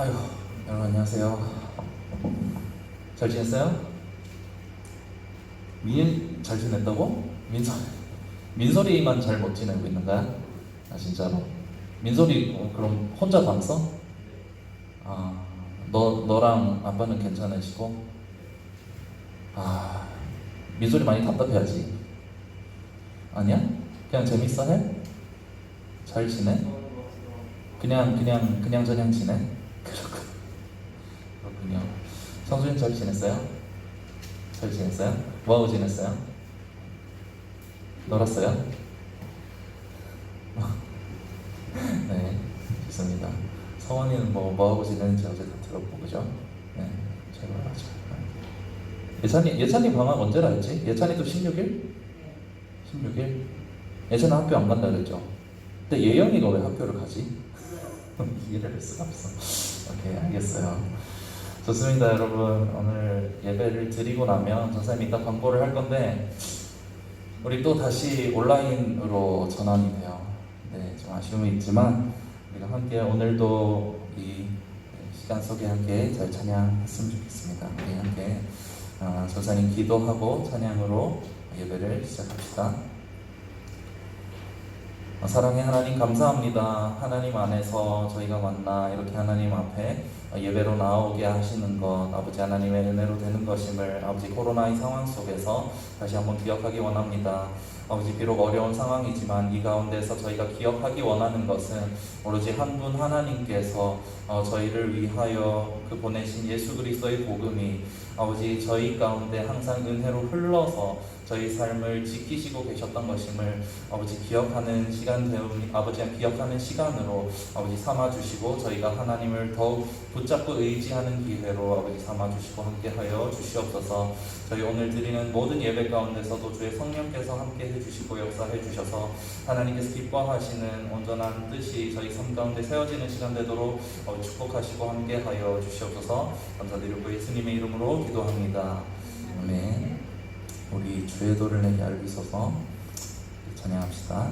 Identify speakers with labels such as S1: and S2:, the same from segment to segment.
S1: 아유, 여러분 안녕하세요. 잘 지냈어요? 잘 지냈다고? 민설이만 잘 못 지내고 있는가? 아 진짜로? 민설이 그럼 혼자 방써? 아, 너랑 아빠는 괜찮으시고? 아, 민설이 많이 답답해하지? 아니야? 그냥 재밌어 해? 잘 지내? 그냥 저냥 지내? 그렇군요. 성수님 잘 지냈어요? 잘 지냈어요? 뭐하고 지냈어요? 놀았어요? 네, 좋습니다. 성원이는 뭐하고 지내는지 어제 다 들었고, 그죠? 네, 잘 놀았죠. 예찬이 방학 언제라 했지? 예찬이도 16일? 16일? 예찬이 학교 안 간다 그랬죠? 근데 예영이가 왜 학교를 가지? 이해를 할 수가 없어. 오케이, 알겠어요. 좋습니다, 여러분. 오늘 예배를 드리고 나면 선생님이 이따 광고를 할 건데 우리 또 다시 온라인으로 전환이 돼요. 네, 좀 아쉬움이 있지만 우리가 함께 오늘도 이 시간 속에 함께 잘 찬양했으면 좋겠습니다. 우리 함께 전사님 기도하고 찬양으로 예배를 시작합시다. 사랑의 하나님 감사합니다. 하나님 안에서 저희가 만나 이렇게 하나님 앞에 예배로 나오게 하시는 것 아버지 하나님의 은혜로 되는 것임을 아버지 코로나의 상황 속에서 다시 한번 기억하기 원합니다. 아버지 비록 어려운 상황이지만 이 가운데서 저희가 기억하기 원하는 것은 오로지 한 분 하나님께서 저희를 위하여 그 보내신 예수 그리스도의 복음이 아버지 저희 가운데 항상 은혜로 흘러서 저희 삶을 지키시고 계셨던 것임을 아버지 기억하는 시간 되오니 아버지 기억하는 시간으로 아버지 삼아주시고 저희가 하나님을 더욱 붙잡고 의지하는 기회로 아버지 삼아주시고 함께하여 주시옵소서. 저희 오늘 드리는 모든 예배 가운데서도 주의 성령께서 함께 해주시고 역사해 주셔서 하나님께서 기뻐하시는 온전한 뜻이 저희 삶 가운데 세워지는 시간 되도록 축복하시고 함께하여 주시옵소서. 감사드리고 예수님의 이름으로 기도합니다. 아멘. 우리 주의 도를 내게 알리소서 찬양합시다.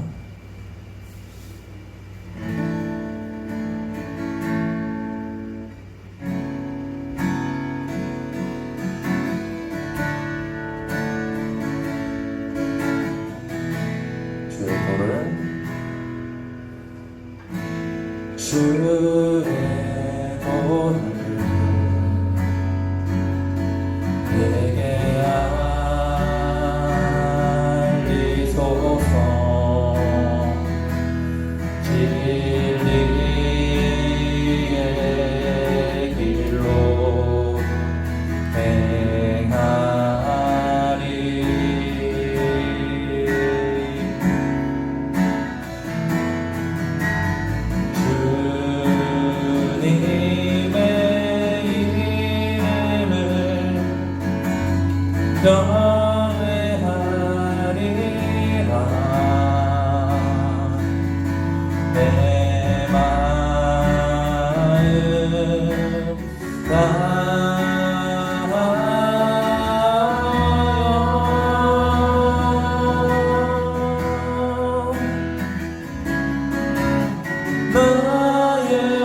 S1: 주의 도를 내게 알리소서. 진리의 길로 행하리. 주님의 이름을 경외하리라. 내 마음 나의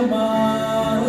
S1: 마음을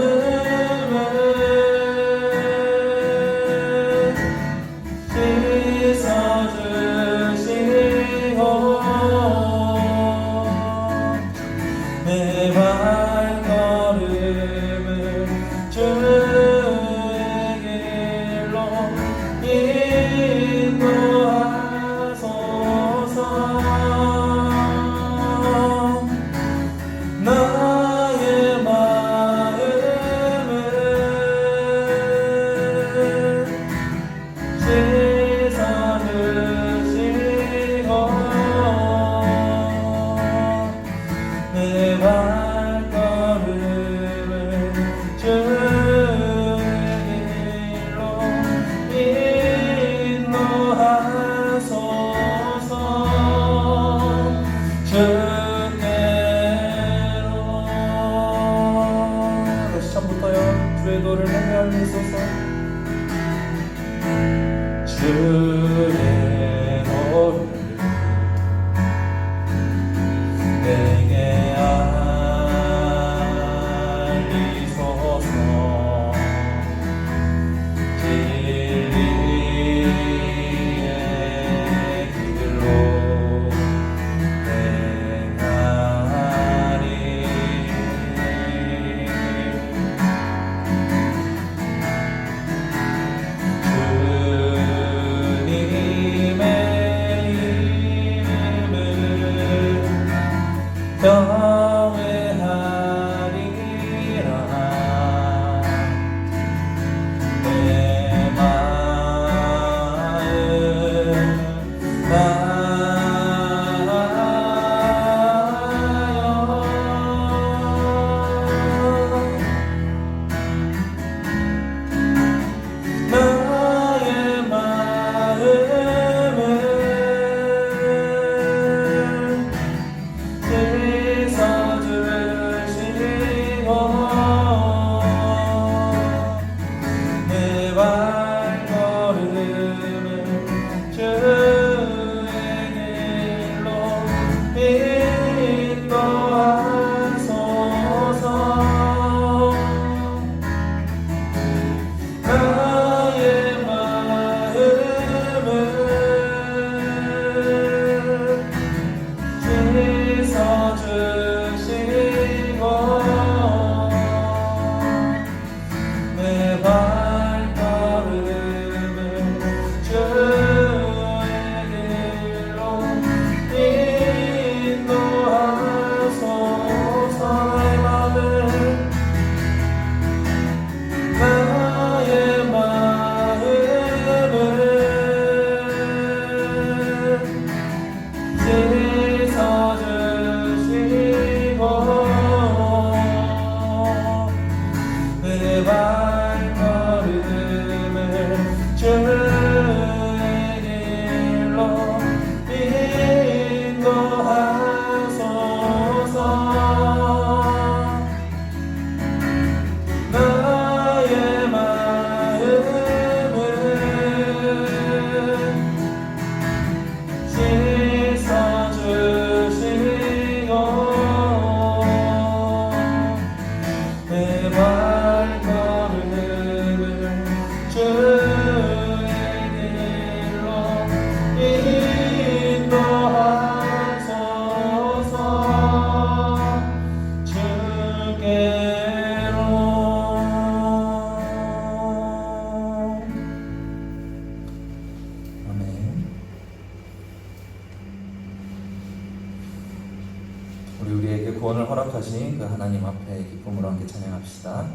S1: 구원을 허락하신 그 하나님 앞에 기쁨으로 함께 찬양합시다.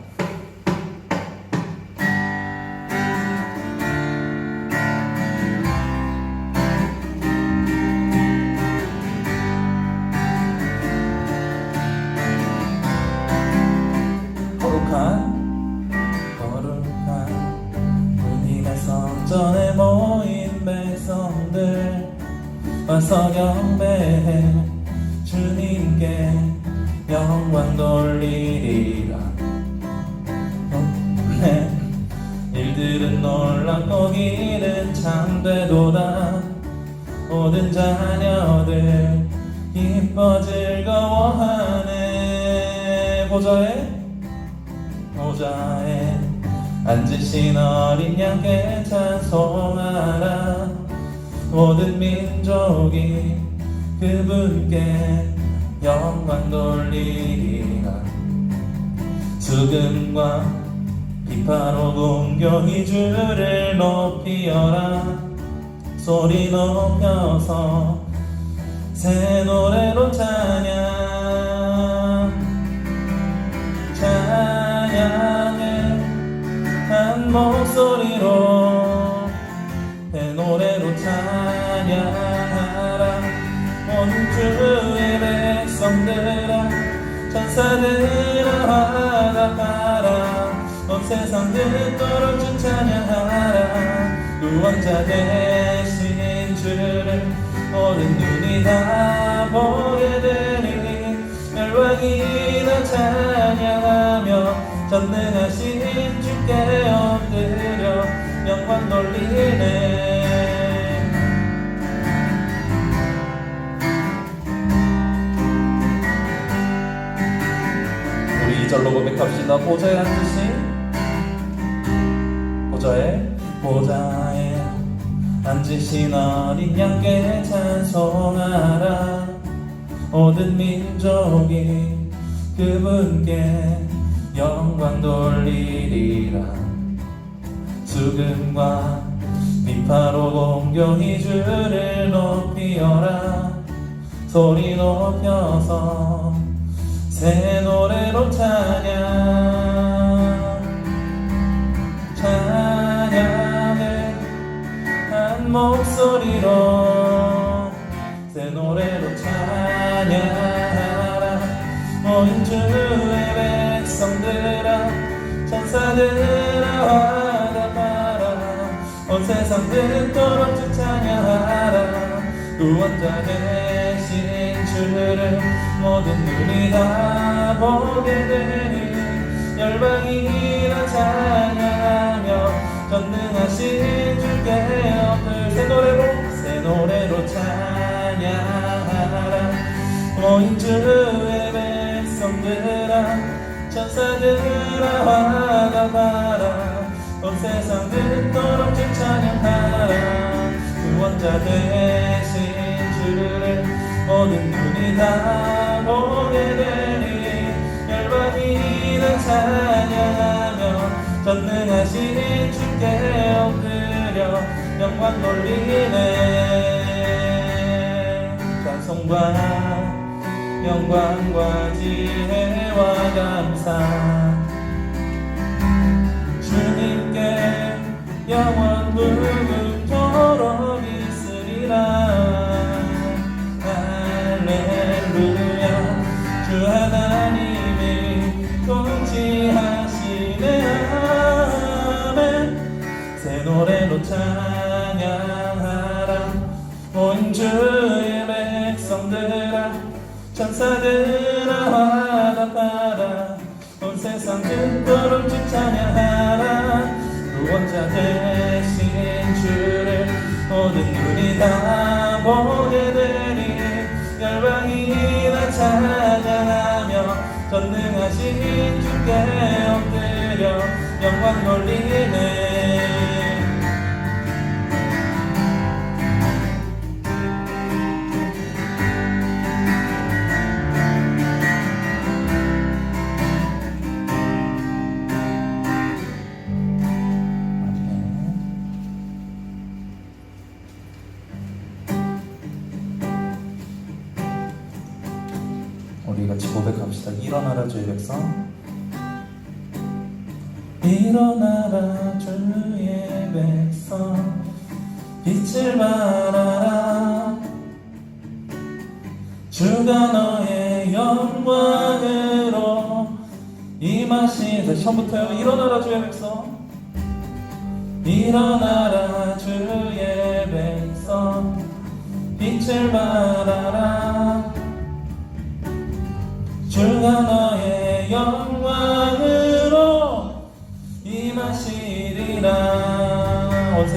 S1: 거룩한 은인의 성전에 모인 백성들 와서 경배해 주님께 영광 돌리리라. 일들은 놀랍고 길은 참되도다. 모든 자녀들 기뻐 즐거워하네. 보좌에 앉으신 어린 양께 찬송하라. 모든 민족이 그분께 영광 돌리리라. 수금과 비파로 공경이 주를 높이어라. 소리 높여서 새 노래로 찬양해 한 목소리로 새 노래로 찬양하라. 온 주의 백성들아 천사들아 화답하라. 온 세상 듣도록 주 찬양하라. 구원자 되신 주를 모든 눈이 다 보게 되니 열방이 다 찬양하며 전능하신 주께 엎드려 영광 돌리네. 우리 2절로 고백합시다. 보좌에 앉으신 어린 양께 찬송하라. 모든 민족이 그분께 영광 돌리리라. 수금과 비파로 공경이 주를 높이어라. 소리 높여서 새 노래로 찬양해 한 목소리로 새 노래로 찬양하라. 모인 주의 백성들아 천사들아 화답하라. 온 세상 듣도록 주 찬양하라. 구원자 되신 주를 모든 눈이 다 보게 되니 열방이 다 찬양하며 전능하신 주께 엎을 새 노래로 찬양하라. 모인 주의 백성들아 천사들아 화답하라. 온 세상 듣도록 주 찬양하라. 구원자 되신 주를 모든 눈이 다 보게 되니 열방이 다 찬양하며 전능하신 주께 엎드려 영광 돌리네. 찬송과 영광과 지혜와 감사 주님께 영원 무궁토록 있으리라. 할렐루야. 주 하나님이 통치하시네. 아멘. 새 노래로 찬양하라. 온 주의 백성들아 천사들아 화답하라. 온 세상 듣도록 주 찬양하라. 구원자 되신 주를 모든 눈이 다 보게 되니 열방이 다 찬양하며 전능하신 주께 엎드려 영광 돌리네. 우리 같이 고백합시다. 일어나라 주의 백성, 일어나라 주의 백성, 빛을 발하라. 주가 너의 영광으로 임하시다. 처음부터요. 일어나라 주의 백성, 일어나라 주의 백성, 빛을 발하라. 주가 너의 영광으로 임하시리라. 온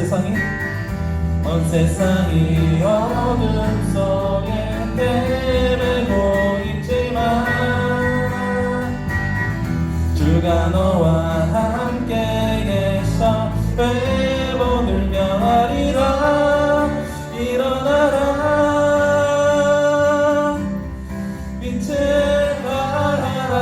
S1: 세상이 어둠 속에 헤매고 있지만 주가 너와 함께 계셔 회복을 명하리라. 일어나라 빛을 발하라.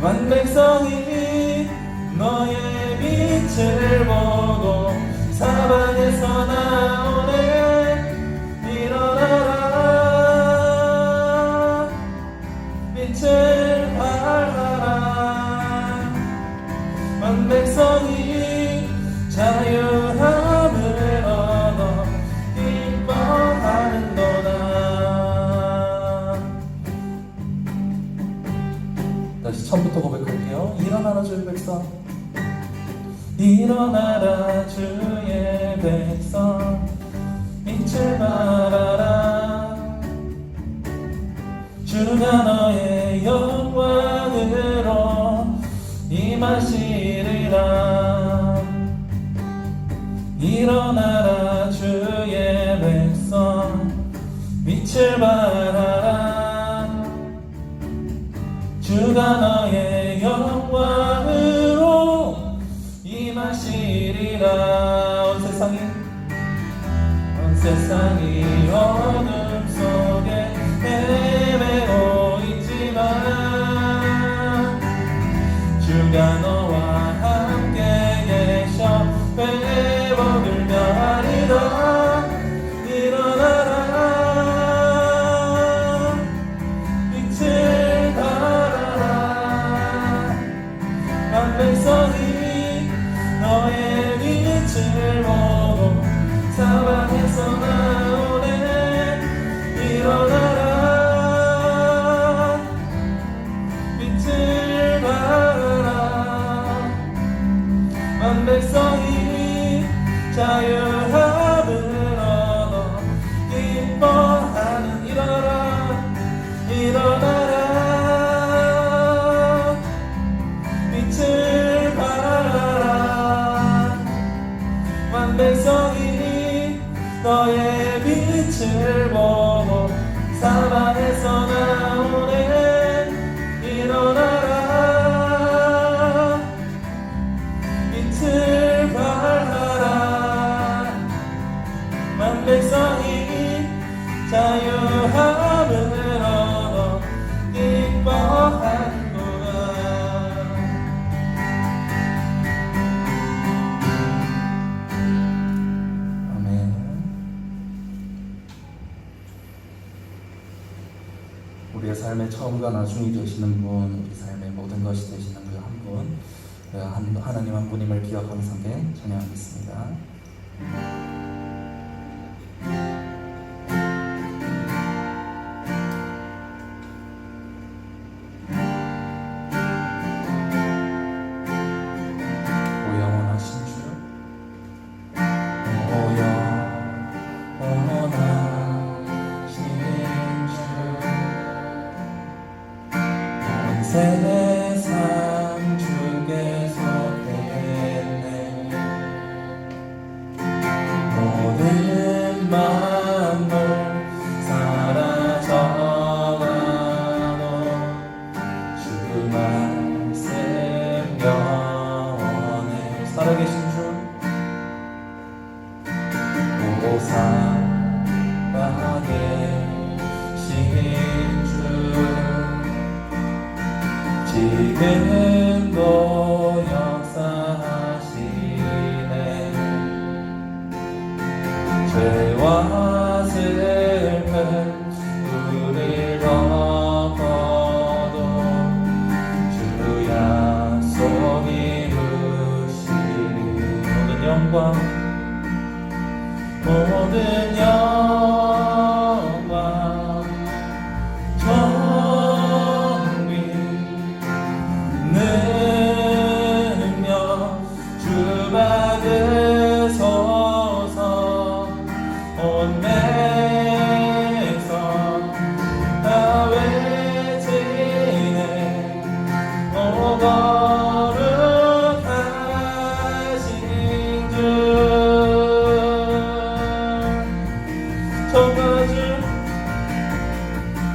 S1: 만 백성이 너의 빛을 보고 사방에서 나오네. 일어나라 빛을 발하라. 만 백성이 자유함을 얻어 기뻐하는도다. 다시 처음부터 고백할게요. 일어나라 주의 백성, 일어나라 주의 백성, 빛을 발하라. 주가 너의 영광으로 임하시리라. 일어나라 주의 백성, 빛을 발하라. 주가 너의 영광으로 임하시리라. 온 세상이 어둠 속에 헤매고 있지만 주가 너와 함께 계셔 회복을 명하리라. 일어나라 빛을 발하라. 만 백성이 너의 빛을 보고 사방에서 나오네. 일어나라 빛을 발하라. 만 백성이 자유함을 얻어 기뻐하는. 일어나라 빛을 발하라. 만 백성이 너의 빛을 보고 사방에서 나오네. 일어나라 빛을 발하라. 만 백성이 자유함을 얻어 기뻐하는구나. 아멘. 우리의 삶의 처음과 나중이 되시는 분, 우리 삶의 모든 것이 되시는 그 한 분, 하나님 한 분임을 기억하면서 함께 찬양하겠습니다. 세상 주께 속했네. 모든 만물 사라져가도 주 말씀 영원해. 살아계신 주 살아계신 주 지금도 역사하시네. 죄와 슬픔 우릴 모든 영광 존귀 능력 주 받으소서. 온 백성 다 외치네 오 거룩하신 주. 전가주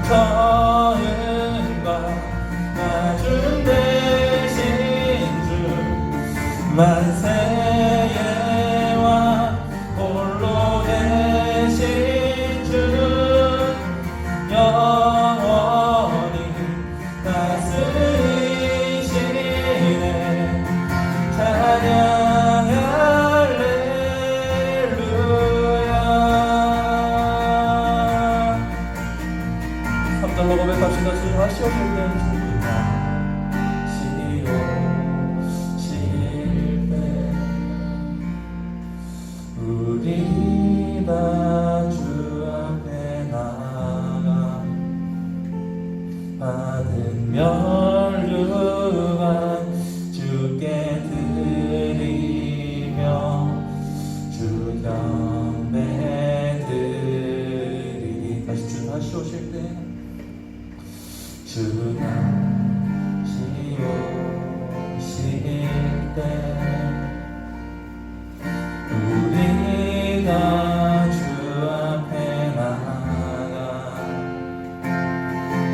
S1: 저은과 나중 되신 주 만세의 왕 홀로 계신 주 영원히 다스리시네 찬양 할렐루야. 3절로 고백합시다. 주 다시 오실 때 우리 다 주 앞에 나가 받은 면류관 주께 드리며 주 경배 드리리. 다시 주 다시 오실 때 주 다시 오실 때 우리가 주 앞에 나가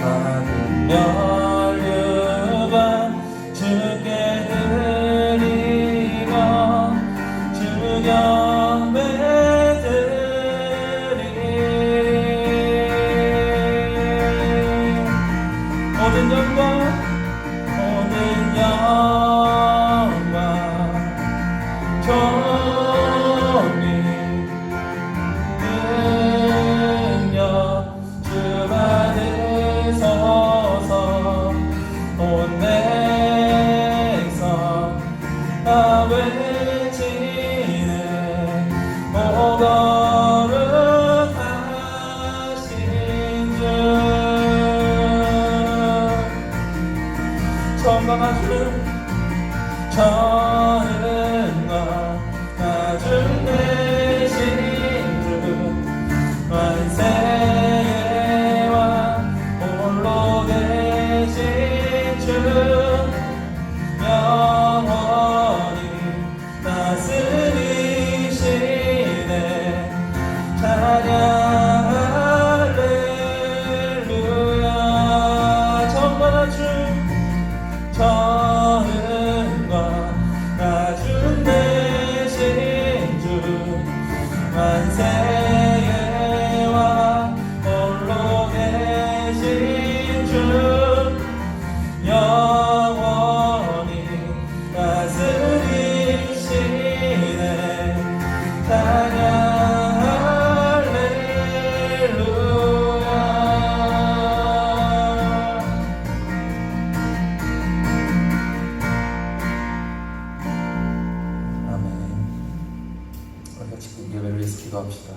S1: 받은 면류관 주께 드리고 주 경배 드리리. 모든 영광 모든 영광 존귀 능력 주 받으소서. 온 백성 다 외치네 오 거룩하신 주. 전강한 주 전은과 나중 되신 주 만세의 왕 홀로 계신 주 영원히 다스리시네 찬양 할렐루야. 전강한 주 전은과 나중 되신 주 만세의 왕 홀로 계신 주 영원히 다스리시네 찬양 할렐루야. 아멘. 우리 같이 예배를 위해서 기도합시다.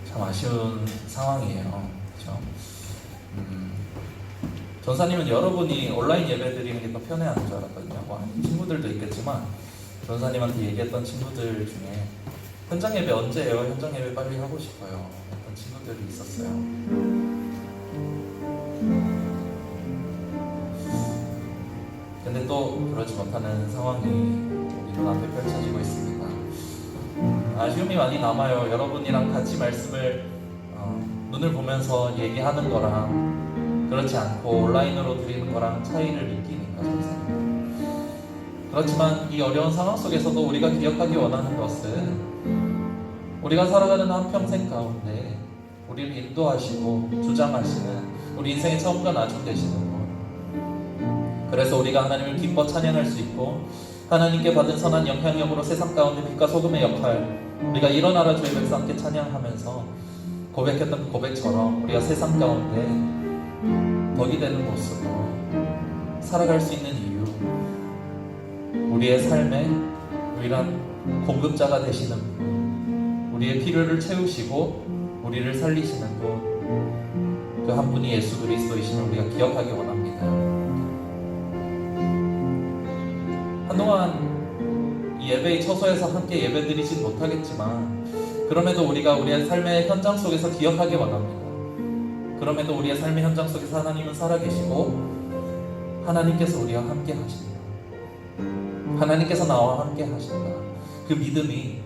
S1: 참 아쉬운 상황이에요. 그렇죠? 전사님은 여러분이 온라인 예배 드리는 게 더 편해하는 줄 알았거든요. 뭐 친구들도 있겠지만 전사님한테 얘기했던 친구들 중에 현장 예배 언제 해요? 현장 예배 빨리 하고 싶어요. 했던 친구들이 있었어요. 근데 또 그러지 못하는 상황이 우리 눈앞에 펼쳐지고 있습니다. 아쉬움이 많이 남아요. 여러분이랑 같이 말씀을 눈을 보면서 얘기하는 거랑 그렇지 않고 온라인으로 드리는 거랑 차이를 느끼니까 선생님. 그렇지만 이 어려운 상황 속에서도 우리가 기억하기 원하는 것은 우리가 살아가는 한평생 가운데 우리를 인도하시고 주장하시는 우리 인생의 처음과 나중 되시는 것. 그래서 우리가 하나님을 기뻐 찬양할 수 있고 하나님께 받은 선한 영향력으로 세상 가운데 빛과 소금의 역할, 우리가 일어나라 주의 백성 함께 찬양하면서 고백했던 그 고백처럼 우리가 세상 가운데 덕이 되는 모습으로 살아갈 수 있는 이유, 우리의 삶의 유일한 공급자가 되시는 분, 우리의 필요를 채우시고 우리를 살리시는 분, 그 한 분이 예수 그리스도이심을 우리가 기억하기 원합니다. 한동안 이 예배의 처소에서 함께 예배드리진 못하겠지만, 그럼에도 우리가 우리의 삶의 현장 속에서 기억하기 원합니다. 그럼에도 우리의 삶의 현장 속에서 하나님은 살아계시고 하나님께서 우리와 함께 하신다. 하나님께서 나와 함께 하신다. 그 믿음이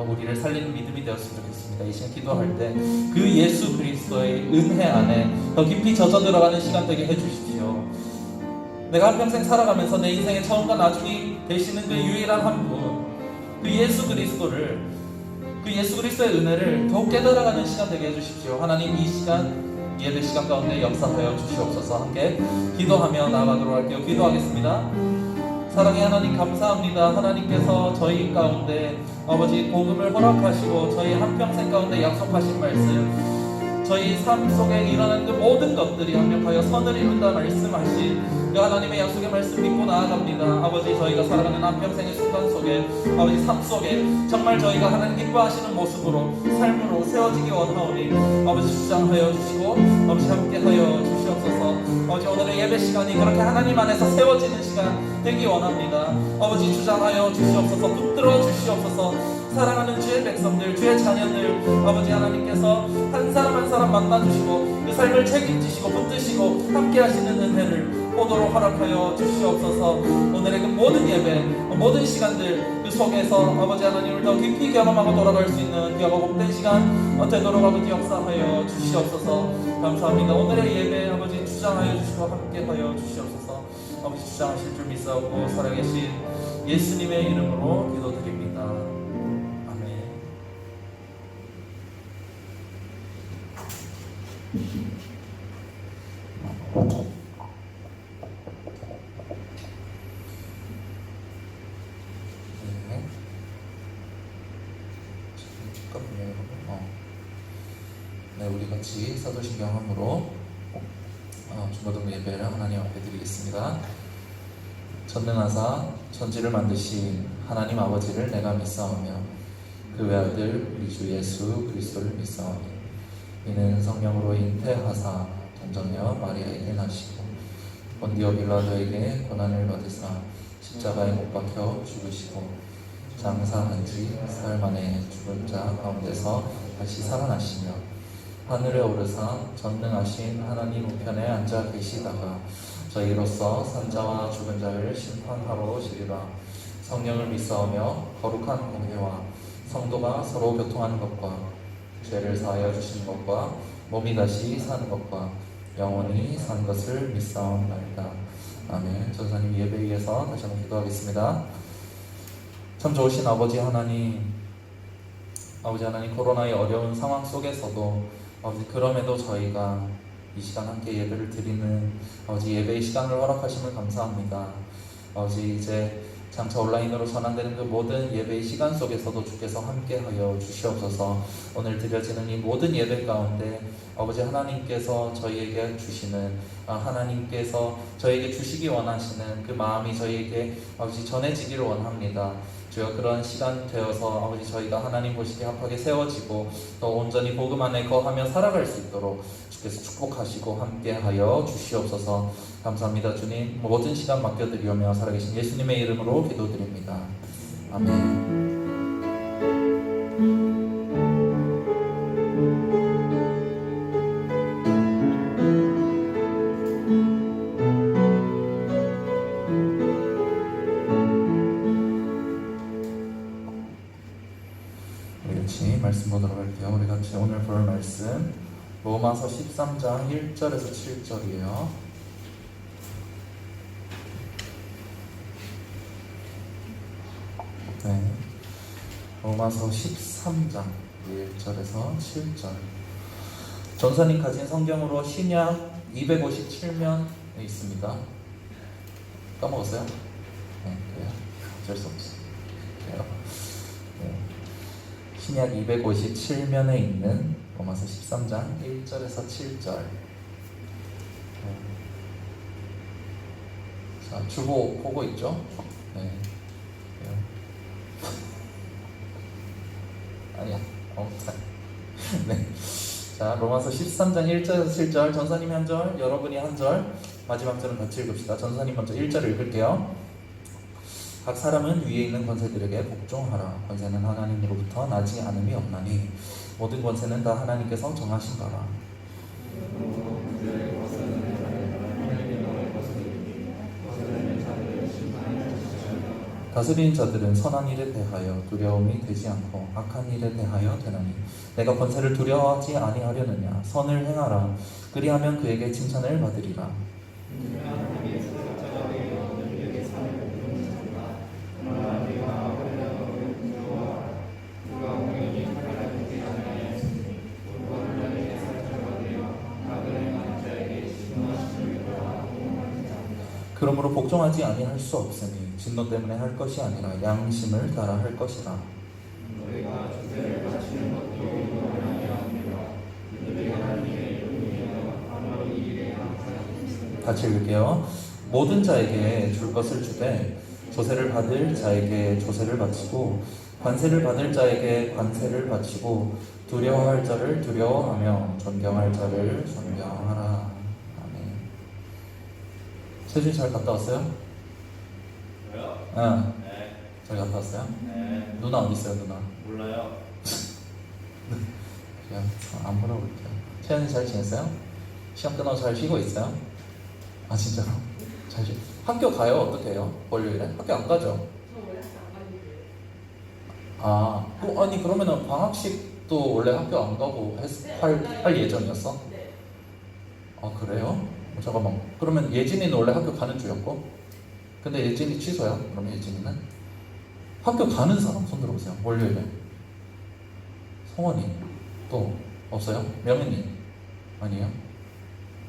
S1: 우리를 살리는 믿음이 되었으면 좋겠습니다. 이 시간 기도할 때 그 예수 그리스도의 은혜 안에 더 깊이 젖어 들어가는 시간 되게 해주십시오. 내가 한평생 살아가면서 내 인생의 처음과 나중이 되시는 그 유일한 한 분, 그 예수 그리스도의 은혜를 더욱 깨달아가는 시간 되게 해주십시오. 하나님, 이 시간 예배 시간 가운데 역사하여 주시옵소서. 함께 기도하며 나아가도록 할게요. 기도하겠습니다. 사랑의 하나님, 감사합니다. 하나님께서 저희 가운데 아버지 복음을 허락하시고 저희 한평생 가운데 약속하신 말씀, 저희 삶 속에 일어나는 그 모든 것들이 합력하여 선을 이룬다 말씀하신 그 하나님의 약속의 말씀 믿고 나아갑니다. 아버지, 저희가 살아가는 한평생의 순간 속에, 아버지 삶 속에 정말 저희가 하나님 기뻐하시는 모습으로, 삶으로 세워지기 원하오니 아버지 주장하여 주시고 아버지 함께하여 주시옵소서. 아버지, 오늘의 예배 시간이 그렇게 하나님 안에서 세워지는 시간 되기 원합니다. 아버지 주장하여 주시옵소서. 붙들어 주시옵소서. 사랑하는 주의 백성들, 주의 자녀들, 아버지 하나님께서 한 사람 한 사람 만나주시고 그 삶을 책임지시고 붙드시고 함께하시는 은혜를 보도록 허락하여 주시옵소서. 오늘의 그 모든 예배, 모든 시간들 그 속에서 아버지 하나님을 더 깊이 경험하고 돌아갈 수 있는 귀하고 복된 시간 되도록 아버지 역사하여 주시옵소서. 감사합니다. 오늘의 예배 아버지 주장하여 주시고 함께하여 주시옵소서. 아버지 주장하실 줄 믿사오고 살아계신 예수님의 이름으로 기도드립니다. 아멘. 네, 우리 같이 사도신경함으로 중고등부 예배를 하나님 앞에 드리겠습니다. 전능하사 천지를 만드신 하나님 아버지를 내가 믿사오며 그 외아들 우리 주 예수 그리스도를 믿사오니 이는 성령으로 잉태하사 동정녀 마리아에게 나시고 본디오 빌라도에게 고난을 받으사 십자가에 못 박혀 죽으시고 장사한 지 사흘 만에 죽은 자 가운데서 다시 살아나시며 하늘에 오르사 전능하신 하나님 우편에 앉아 계시다가 저희로서 산자와 죽은 자를 심판하러 오시리라. 성령을 믿사오며 거룩한 공회와 성도가 서로 교통하는 것과 죄를 사하여 주시는 것과 몸이 다시 사는 것과 영원히 산 것을 믿사옵나이다. 아멘. 전사님 예배 위해서 다시 한번 기도하겠습니다. 참 좋으신 아버지 하나님, 코로나의 어려운 상황 속에서도 아버지 그럼에도 저희가 이 시간 함께 예배를 드리는 아버지 예배의 시간을 허락하심을 감사합니다. 아버지 이제 장차 온라인으로 전환되는 그 모든 예배의 시간 속에서도 주께서 함께하여 주시옵소서. 오늘 드려지는 이 모든 예배 가운데 아버지 하나님께서 저희에게 주시는 하나님께서 저희에게 주시기 원하시는 그 마음이 저희에게 아버지 전해지기를 원합니다. 주여 그런 시간 되어서 아버지 저희가 하나님 보시기에 합하게 세워지고 더 온전히 복음 안에 거하며 살아갈 수 있도록 주께서 축복하시고 함께하여 주시옵소서. 감사합니다. 주님, 모든 시간 맡겨드리오며 살아계신 예수님의 이름으로 기도드립니다. 아멘. 말씀 보도록 할게요. 우리 같이 오늘 볼 말씀 로마서 13장 1절에서 7절이에요. 네, 로마서 13장 1절에서 7절. 전사님 가진 성경으로 신약 257면에 있습니다. 까먹었어요? 네, 그래요. 어쩔 수 없어요. 그래요. 네. 신약 257면에 있는 로마서 13장 1절에서 7절. 자, 주보 보고 있죠? 네. 아니야. 네. 자, 로마서 13장 1절에서 7절, 전사님이 한 절, 여러분이 한 절, 마지막 절은 같이 읽읍시다. 전사님 먼저 1절을 읽을게요. 각 사람은 위에 있는 권세들에게 복종하라. 권세는 하나님으로부터 나지 않음이 없나니 모든 권세는 다 하나님께서 정하신 바라. 다스리는 자들은 선한 일에 대하여 두려움이 되지 않고 악한 일에 대하여 되나니 내가 권세를 두려워하지 아니하려느냐. 선을 행하라. 그리하면 그에게 칭찬을 받으리라. 그러므로 복종하지 아니할 수 없으니 진노 때문에 할 것이 아니라 양심을 따라 할 것이라. 같이 읽을게요. 모든 자에게 줄 것을 주되 조세를 받을 자에게 조세를 바치고 관세를 받을 자에게 관세를 바치고 두려워할 자를 두려워하며 존경할 자를 존경하라. 세준이 잘 갔다 왔어요?
S2: 저요?
S1: 응.
S2: 네.
S1: 잘 갔다 왔어요?
S2: 네.
S1: 누나 어디 있어요, 누나?
S2: 몰라요.
S1: 그냥 안 물어볼게요. 채연이 잘 지냈어요? 시험 끝나고 잘 쉬고 있어요? 아 진짜로? 잘 쉬. 학교 가요? 어떻게 해요? 월요일에? 학교 안 가죠?
S3: 저 원래 학교 안 가는데.
S1: 아, 아니 그러면은 방학식도 원래 학교 안 가고 할 예정이었어?
S3: 네.
S1: 아 그래요? 잠깐만. 그러면 예진이는 원래 학교 가는 주였고, 근데 예진이 취소야? 그러면 예진이는 학교 가는 사람 손 들어보세요. 월요일에. 성원이 또 없어요? 명현이 아니에요?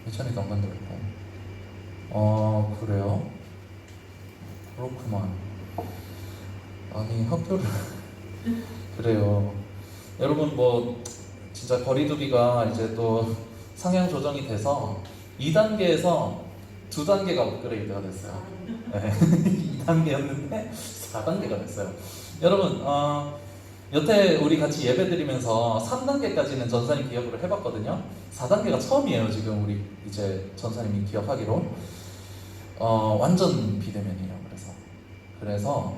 S1: 예찬이도 안 간다고 했고. 그래요? 그렇구만. 아니 학교를 그래요. 여러분 뭐 진짜 거리두기가 이제 또 상향 조정이 돼서 2단계에서 2단계가 업그레이드가 됐어요. 네. 2단계였는데 4단계가 됐어요. 여러분 여태 우리 같이 예배 드리면서 3단계까지는 전사님 기억을 해봤거든요. 4단계가 처음이에요. 지금 우리 이제 전사님이 기억하기로 완전 비대면이에요. 그래서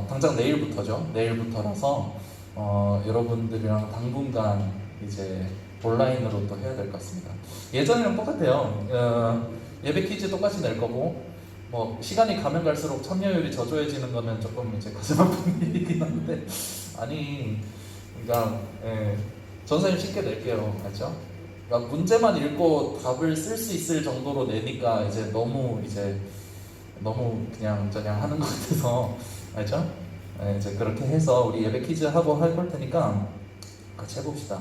S1: 당장 내일부터죠. 내일부터라서 여러분들이랑 당분간 이제 온라인으로 또 해야 될 것 같습니다. 예전이랑 똑같아요. 예배 퀴즈 똑같이 낼 거고, 뭐 시간이 가면 갈수록 참여율이 저조해지는 거는 조금 이제 가슴 아픈 일이긴 한데, 아니, 그러니까 전사님 쉽게 낼게요, 맞죠? 그러니까 문제만 읽고 답을 쓸 수 있을 정도로 내니까 이제 너무 그냥 하는 것 같아서, 알죠? 이제 그렇게 해서 우리 예배 퀴즈 하고 할 테니까 같이 해봅시다.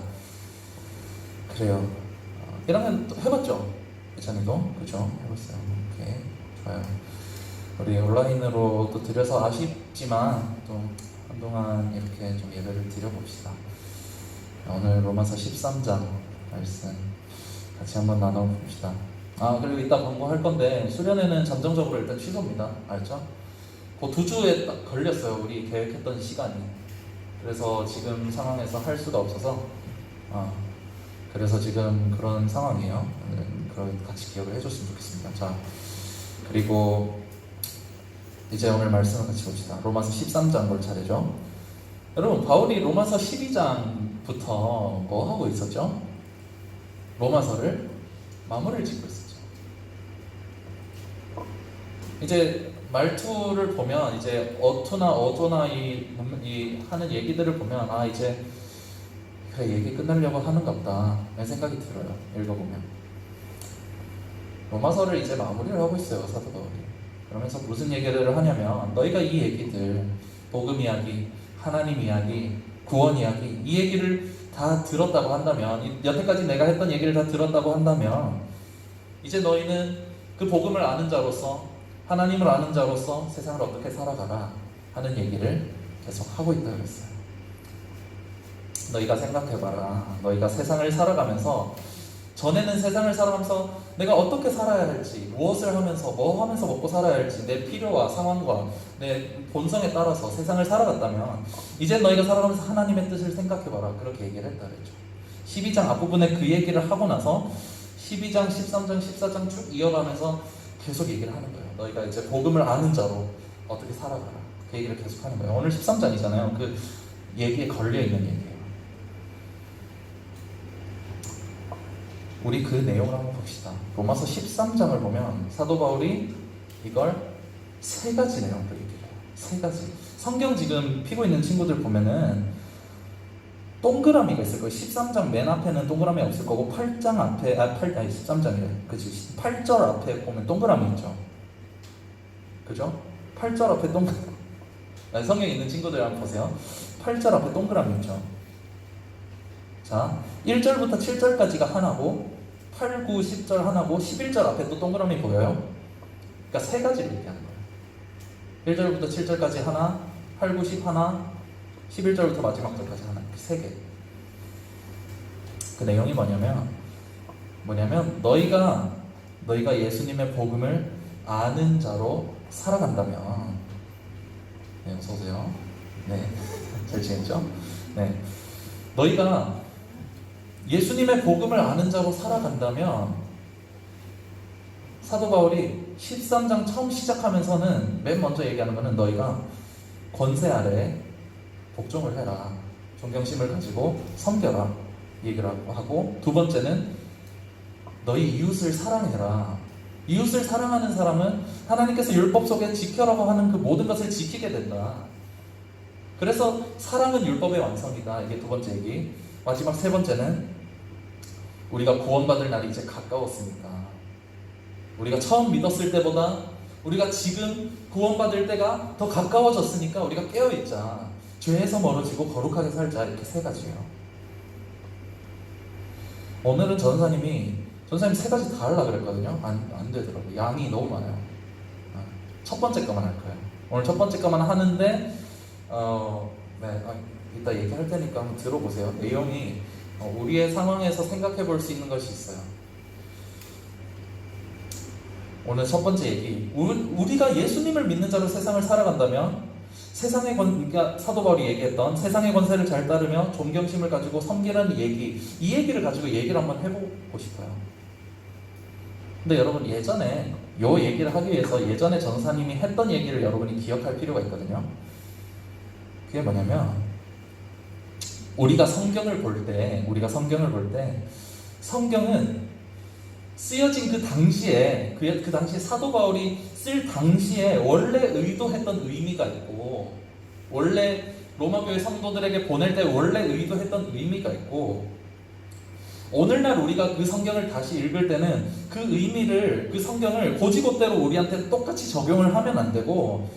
S1: 그래요. 1학년 해봤죠? 예찬이도? 그죠? 해봤어요. 오케이. 좋아요. 우리 온라인으로 또 드려서 아쉽지만 또 한동안 이렇게 좀 예배를 드려봅시다. 오늘 로마서 13장 말씀 같이 한번 나눠봅시다. 그리고 이따 광고할 건데 수련회는 잠정적으로 일단 취소입니다. 알죠? 그 2주에 딱 걸렸어요. 우리 계획했던 시간이. 그래서 지금 상황에서 할 수가 없어서 그래서 지금 그런 상황이에요. 그런 같이 기억을 해줬으면 좋겠습니다. 자, 그리고 이제 오늘 말씀을 같이 봅시다. 로마서 13장 볼 차례죠. 여러분, 바울이 로마서 12장부터 뭐 하고 있었죠? 로마서를 마무리를 짓고 있었죠. 이제 말투를 보면 이제 어투나 어조나 이 하는 얘기들을 보면 이제 그래 얘기 끝내려고 하는가 보다 라는 생각이 들어요. 읽어보면 로마서를 이제 마무리를 하고 있어요. 사도 바울이. 그러면서 무슨 얘기를 하냐면 너희가 이 얘기들 복음 이야기, 하나님 이야기, 구원 이야기 이 얘기를 다 들었다고 한다면 여태까지 내가 했던 얘기를 다 들었다고 한다면 이제 너희는 그 복음을 아는 자로서 하나님을 아는 자로서 세상을 어떻게 살아가라 하는 얘기를 계속 하고 있다고 했어요. 너희가 생각해봐라. 너희가 세상을 살아가면서 전에는 세상을 살아가면서 내가 어떻게 살아야 할지, 무엇을 하면서 뭐 하면서 먹고 살아야 할지 내 필요와 상황과 내 본성에 따라서 세상을 살아갔다면 이제 너희가 살아가면서 하나님의 뜻을 생각해봐라. 그렇게 얘기를 했다 그랬죠. 12장 앞부분에 그 얘기를 하고 나서 12장, 13장, 14장 쭉 이어가면서 계속 얘기를 하는 거예요. 너희가 이제 복음을 아는 자로 어떻게 살아가라. 그 얘기를 계속 하는 거예요. 오늘 13장이잖아요. 그 얘기에 걸려있는 얘기예요. 우리 그 내용을 한번 봅시다. 로마서 13장을 보면 사도 바울이 이걸 세 가지 내용으로 얘기해요. 세 가지. 성경 지금 피고 있는 친구들 보면은 동그라미가 있을 거예요. 13장 맨 앞에는 동그라미 없을 거고 8장 앞에 13장이래. 그치? 8절 앞에 보면 동그라미 있죠. 그죠? 8절 앞에 동그라미. 성경에 있는 친구들 한번 보세요. 8절 앞에 동그라미 있죠. 자, 1절부터 7절까지가 하나고 8, 9, 10절 하나고 11절 앞에 또 동그라미 보여요? 그러니까 세 가지를 얘기하는 거예요. 1절부터 7절까지 하나, 8, 9, 10 하나, 11절부터 마지막 절까지 하나. 이렇게 세 개. 그 내용이 뭐냐면 너희가 예수님의 복음을 아는 자로 살아간다면, 네, 어서 오세요. 네, 잘 지냈죠? 네, 너희가 예수님의 복음을 아는 자로 살아간다면 사도 바울이 13장 처음 시작하면서는 맨 먼저 얘기하는 것은 너희가 권세 아래 복종을 해라, 존경심을 가지고 섬겨라 얘기를 하고, 두 번째는 너희 이웃을 사랑해라. 이웃을 사랑하는 사람은 하나님께서 율법 속에 지켜라고 하는 그 모든 것을 지키게 된다. 그래서 사랑은 율법의 완성이다. 이게 두 번째 얘기. 마지막 세 번째는 우리가 구원받을 날이 이제 가까웠으니까, 우리가 처음 믿었을 때보다 우리가 지금 구원받을 때가 더 가까워졌으니까 우리가 깨어있자. 죄에서 멀어지고 거룩하게 살자. 이렇게 세 가지예요. 오늘은 전사님이 세 가지 다 하려고 그랬거든요. 안 되더라고요. 양이 너무 많아요. 첫 번째 거만 할 거예요. 오늘 첫 번째 거만 하는데 이따 얘기할 테니까 한번 들어보세요. 내용이 우리의 상황에서 생각해 볼 수 있는 것이 있어요. 오늘 첫 번째 얘기, 우리가 예수님을 믿는 자로 세상을 살아간다면 그러니까 사도 바울이 얘기했던 세상의 권세를 잘 따르며 존경심을 가지고 섬기라는 얘기, 이 얘기를 가지고 얘기를 한번 해보고 싶어요. 근데 여러분, 예전에 요 얘기를 하기 위해서 예전에 전사님이 했던 얘기를 여러분이 기억할 필요가 있거든요. 그게 뭐냐면 우리가 성경을 볼 때 성경은 쓰여진 그 당시에 사도 바울이 쓸 당시에 원래 의도했던 의미가 있고, 원래 로마 교회 성도들에게 보낼 때 원래 의도했던 의미가 있고, 오늘날 우리가 그 성경을 다시 읽을 때는 그 의미를, 그 성경을 고지고대로 우리한테 똑같이 적용을 하면 안 되고,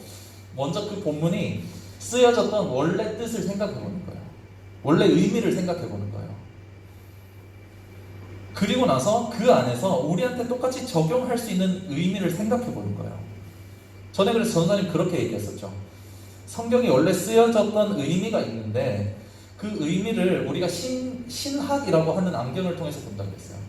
S1: 먼저 그 본문이 쓰여졌던 원래 뜻을 생각해 보는 거예요. 원래 의미를 생각해 보는 거예요. 그리고 나서 그 안에서 우리한테 똑같이 적용할 수 있는 의미를 생각해 보는 거예요. 전에 그래서 전사님 그렇게 얘기했었죠. 성경이 원래 쓰여졌던 의미가 있는데 그 의미를 우리가 신학이라고 하는 안경을 통해서 본다고 했어요.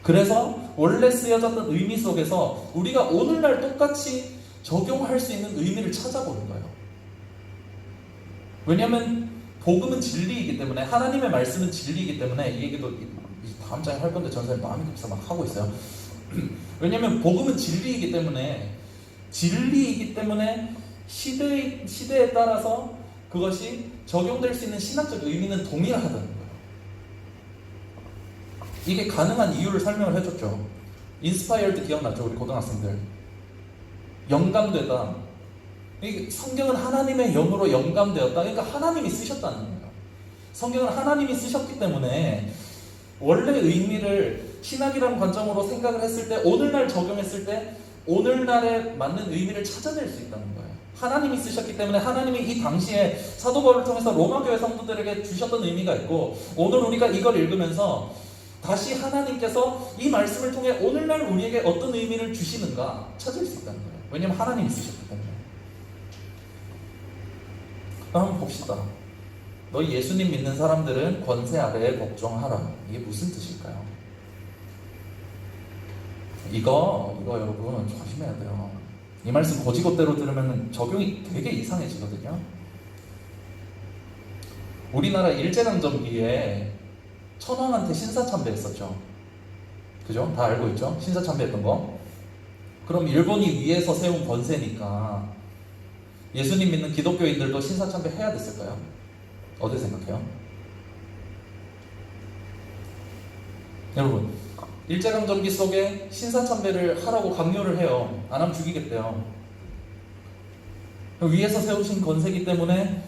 S1: 그래서 원래 쓰여졌던 의미 속에서 우리가 오늘날 똑같이 적용할 수 있는 의미를 찾아보는 거예요. 왜냐하면 복음은 진리이기 때문에, 하나님의 말씀은 진리이기 때문에, 이 얘기도 다음 장에 할 건데 전사님 마음이 급해서 막 하고 있어요. 왜냐하면 복음은 진리이기 때문에 시대에 따라서 그것이 적용될 수 있는 신학적 의미는 동일하다는 거예요. 이게 가능한 이유를 설명을 해줬죠. 인스파이어드 기억나죠? 우리 고등학생들. 영감되다. 성경은 하나님의 영으로 영감되었다. 그러니까 하나님이 쓰셨다는 거예요. 성경은 하나님이 쓰셨기 때문에 원래 의미를 신학이라는 관점으로 생각을 했을 때, 오늘날 적용했을 때 오늘날에 맞는 의미를 찾아낼 수 있다는 거예요. 하나님이 쓰셨기 때문에 하나님이 이 당시에 사도 바울을 통해서 로마 교회 성도들에게 주셨던 의미가 있고, 오늘 우리가 이걸 읽으면서 다시 하나님께서 이 말씀을 통해 오늘날 우리에게 어떤 의미를 주시는가 찾을 수 있다는 거예요. 왜냐하면 하나님이 쓰셨기 때문에. 한번 봅시다. 너희 예수님 믿는 사람들은 권세 아래에 복종하라. 이게 무슨 뜻일까요? 이거 여러분 조심해야 돼요. 이 말씀 거지것대로 들으면 적용이 되게 이상해지거든요. 우리나라 일제강점기에 천황한테 신사참배했었죠. 그죠? 다 알고 있죠? 신사참배했던 거. 그럼 일본이 위에서 세운 권세니까 예수님 믿는 기독교인들도 신사참배 해야 됐을까요? 어떻게 생각해요? 여러분, 일제강점기 속에 신사참배를 하라고 강요를 해요. 안 하면 죽이겠대요. 위에서 세우신 권세기 때문에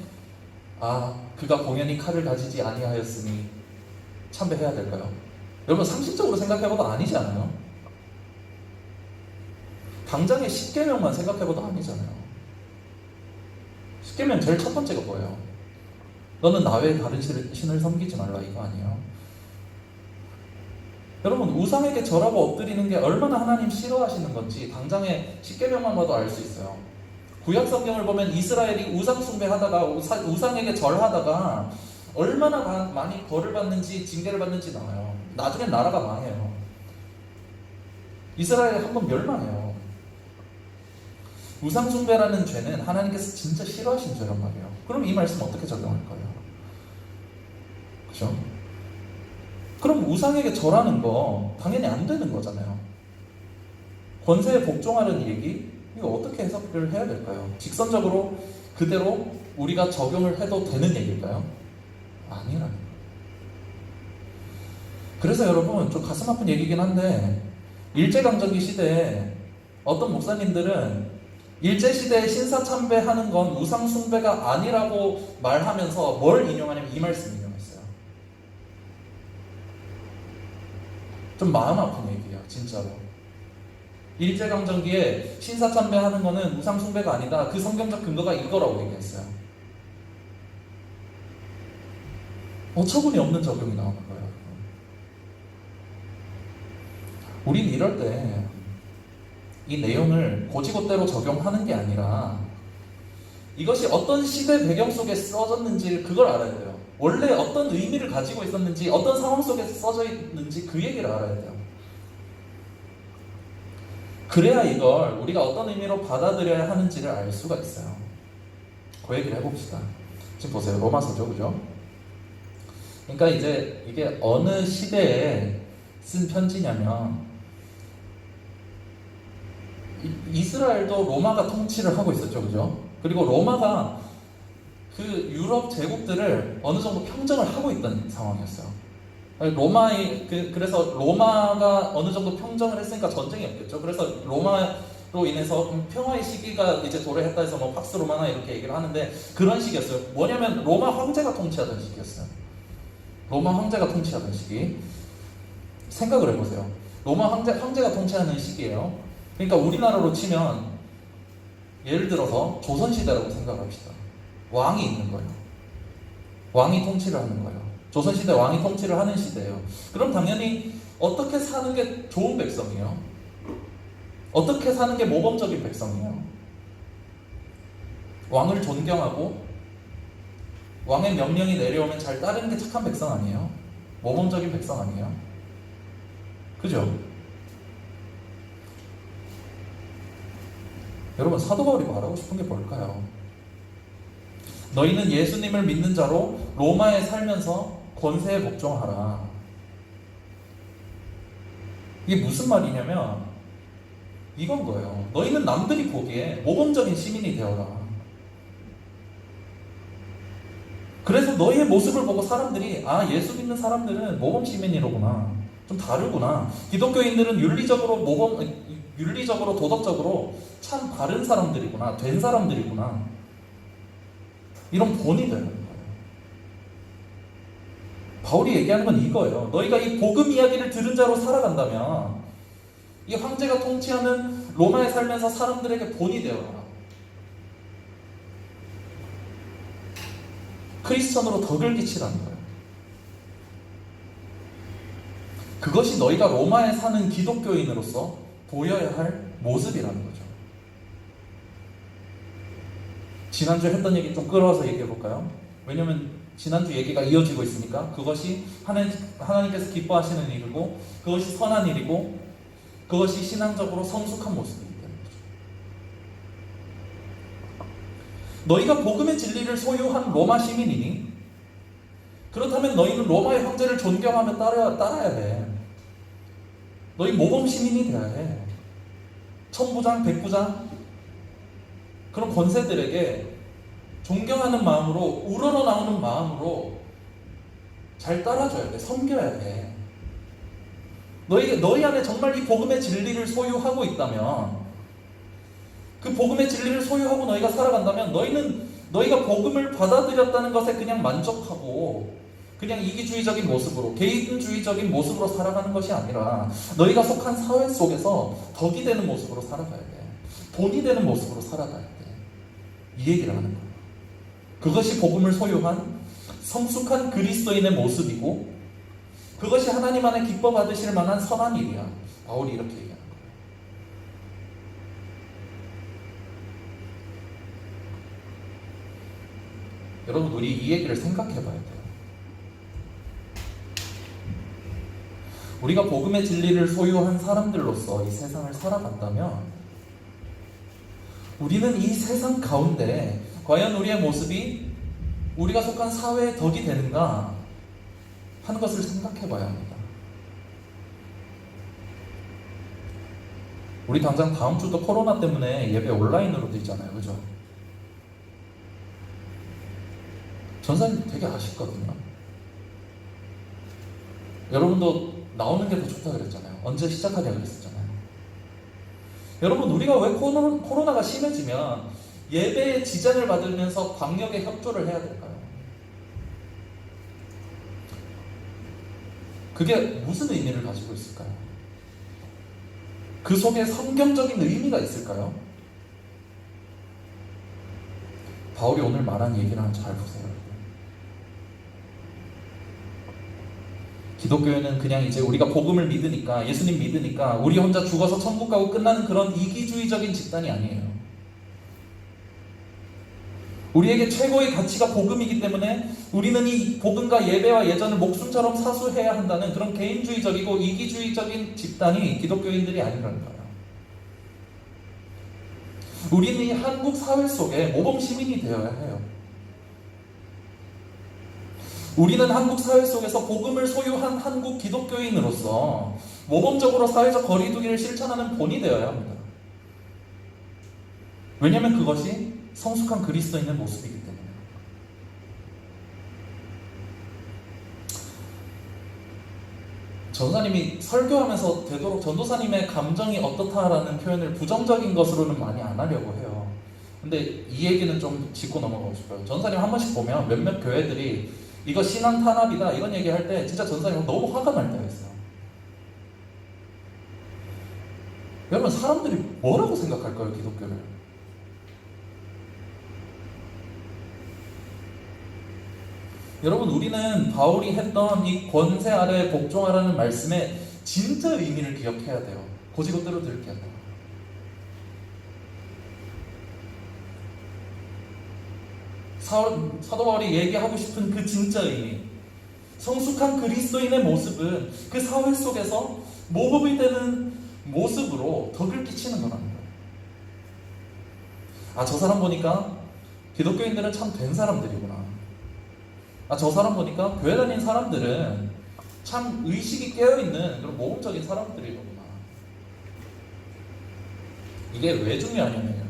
S1: 그가 공연히 칼을 가지지 아니하였으니 참배해야 될까요? 여러분 상식적으로 생각해봐도 아니지 않아요? 당장의 십계명만 생각해봐도 아니잖아요. 십계명 제일 첫 번째가 뭐예요? 너는 나 외에 다른 신을 섬기지 말라, 이거 아니에요? 여러분 우상에게 절하고 엎드리는 게 얼마나 하나님 싫어하시는 건지 당장의 십계명만 봐도 알 수 있어요. 구약 성경을 보면 이스라엘이 우상 숭배하다가 우상에게 절하다가 얼마나 많이 벌을 받는지 징계를 받는지 나와요. 나중엔 나라가 망해요. 이스라엘이 한번 멸망해요. 우상 숭배라는 죄는 하나님께서 진짜 싫어하신 죄란 말이에요. 그럼 이 말씀 어떻게 적용할 거예요? 그죠? 그럼 우상에게 절하는 거 당연히 안 되는 거잖아요. 권세에 복종하는 얘기, 이거 어떻게 해석을 해야 될까요? 직선적으로 그대로 우리가 적용을 해도 되는 얘기일까요? 아니라는 거예요. 그래서 여러분 좀 가슴 아픈 얘기긴 한데 일제강점기 시대에 어떤 목사님들은 일제시대에 신사참배하는 건 우상숭배가 아니라고 말하면서 뭘 인용하냐면 이 말씀 인용했어요. 좀 마음 아픈 얘기야 진짜로. 일제강점기에 신사참배하는 거는 우상숭배가 아니다. 그 성경적 근거가 이거라고 얘기했어요. 어처구니 없는 적용이 나오는 거예요. 우린 이럴 때 이 내용을 고지고대로 적용하는 게 아니라 이것이 어떤 시대 배경 속에 써졌는지 그걸 알아야 돼요. 원래 어떤 의미를 가지고 있었는지 어떤 상황 속에 써져 있는지 그 얘기를 알아야 돼요. 그래야 이걸 우리가 어떤 의미로 받아들여야 하는지를 알 수가 있어요. 그 얘기를 해봅시다. 지금 보세요. 로마서죠, 그죠? 그러니까 이제 이게 어느 시대에 쓴 편지냐면 이스라엘도 로마가 통치를 하고 있었죠, 그죠? 그리고 로마가 그 유럽 제국들을 어느 정도 평정을 하고 있던 상황이었어요. 그래서 로마가 어느 정도 평정을 했으니까 전쟁이 없겠죠. 그래서 로마로 인해서 평화의 시기가 이제 도래했다 해서 뭐 팍스 로마나 이렇게 얘기를 하는데 그런 시기였어요. 뭐냐면 로마 황제가 통치하던 시기였어요. 로마 황제가 통치하던 시기. 생각을 해보세요. 로마 황제가 통치하는 시기예요. 그러니까 우리나라로 치면 예를 들어서 조선시대라고 생각합시다. 왕이 있는 거예요. 왕이 통치를 하는 거예요. 조선시대 왕이 통치를 하는 시대예요. 그럼 당연히 어떻게 사는 게 좋은 백성이에요? 어떻게 사는 게 모범적인 백성이에요? 왕을 존경하고 왕의 명령이 내려오면 잘 따르는 게 착한 백성 아니에요? 모범적인 백성 아니에요? 그죠? 여러분 사도 바울이 말하고 싶은 게 뭘까요? 너희는 예수님을 믿는 자로 로마에 살면서 권세에 복종하라. 이게 무슨 말이냐면 이건 거예요. 너희는 남들이 보기에 모범적인 시민이 되어라. 그래서 너희의 모습을 보고 사람들이 예수 믿는 사람들은 모범 시민이로구나. 좀 다르구나. 기독교인들은 윤리적으로 도덕적으로 참 바른 사람들이구나. 된 사람들이구나. 이런 본이 되는 거예요. 바울이 얘기하는 건 이거예요. 너희가 이 복음 이야기를 들은 자로 살아간다면 이 황제가 통치하는 로마에 살면서 사람들에게 본이 되어라. 크리스천으로 덕을 끼치라는 거예요. 그것이 너희가 로마에 사는 기독교인으로서 보여야 할 모습이라는 거죠. 지난주에 했던 얘기 좀 끌어와서 얘기해 볼까요? 왜냐면 지난주 얘기가 이어지고 있으니까 그것이 하나님께서 기뻐하시는 일이고 그것이 선한 일이고 그것이 신앙적으로 성숙한 모습이기 때문에 너희가 복음의 진리를 소유한 로마 시민이니 그렇다면 너희는 로마의 황제를 존경하며 따라야 해. 너희 모범 시민이 되어야 해. 천부장, 백부장 그런 권세들에게 존경하는 마음으로 우러러 나오는 마음으로 잘 따라줘야 돼. 섬겨야 돼. 너희 안에 정말 이 복음의 진리를 소유하고 있다면 그 복음의 진리를 소유하고 너희가 살아간다면 너희가 복음을 받아들였다는 것에 그냥 만족하고 그냥 이기주의적인 모습으로 개인주의적인 모습으로 살아가는 것이 아니라 너희가 속한 사회 속에서 덕이 되는 모습으로 살아가야 돼. 본이 되는 모습으로 살아가야 돼. 이 얘기를 하는 거예요. 그것이 복음을 소유한 성숙한 그리스도인의 모습이고 그것이 하나님 안에 기뻐 받으실 만한 선한 일이야. 바울이 이렇게 얘기하는 거예요. 여러분 우리 이 얘기를 생각해 봐야 돼요. 우리가 복음의 진리를 소유한 사람들로서 이 세상을 살아간다면 우리는 이 세상 가운데 과연 우리의 모습이 우리가 속한 사회의 덕이 되는가 하는 것을 생각해 봐야 합니다. 우리 당장 다음 주도 코로나 때문에 예배 온라인으로 되잖아요. 그죠? 전사님 되게 아쉽거든요. 여러분도 나오는 게 더 좋다 그랬잖아요. 언제 시작하냐 그랬었잖아요. 여러분 우리가 왜 코로나가 심해지면 예배에 지장을 받으면서 방역에 협조를 해야 될까요? 그게 무슨 의미를 가지고 있을까요? 그 속에 성경적인 의미가 있을까요? 바울이 오늘 말한 얘기랑 잘 보세요. 기독교회는 그냥 이제 우리가 복음을 믿으니까 예수님 믿으니까 우리 혼자 죽어서 천국 가고 끝나는 그런 이기주의적인 집단이 아니에요. 우리에게 최고의 가치가 복음이기 때문에 우리는 이 복음과 예배와 예전을 목숨처럼 사수해야 한다는 그런 개인주의적이고 이기주의적인 집단이 기독교인들이 아니라는 거예요. 우리는 이 한국 사회 속에 모범 시민이 되어야 해요. 우리는 한국 사회 속에서 복음을 소유한 한국 기독교인으로서 모범적으로 사회적 거리두기를 실천하는 본이 되어야 합니다. 왜냐하면 그것이 성숙한 그리스도인의 모습이기 때문에. 전도사님이 설교하면서 되도록 전도사님의 감정이 어떻다라는 표현을 부정적인 것으로는 많이 안 하려고 해요. 근데 이 얘기는 좀 짚고 넘어가고 싶어요. 전도사님 한 번씩 보면 몇몇 교회들이 이거 신앙 탄압이다 이런 얘기할 때 진짜 전도사님 너무 화가 날 때가 있어요. 여러분 사람들이 뭐라고 생각할까요? 기독교를? 여러분 우리는 바울이 했던 이 권세 아래 복종하라는 말씀의 진짜 의미를 기억해야 돼요. 고지고대로 들을게요. 사도 바울이 얘기하고 싶은 그 진짜 의미, 성숙한 그리스도인의 모습은 그 사회 속에서 모범이 되는 모습으로 덕을 끼치는 거라는 거예요. 아, 저 사람 보니까 기독교인들은 참 된 사람들이구나. 아, 저 사람 보니까 교회 다니는 사람들은 참 의식이 깨어있는 그런 모범적인 사람들이구나. 이게 왜 중요하냐면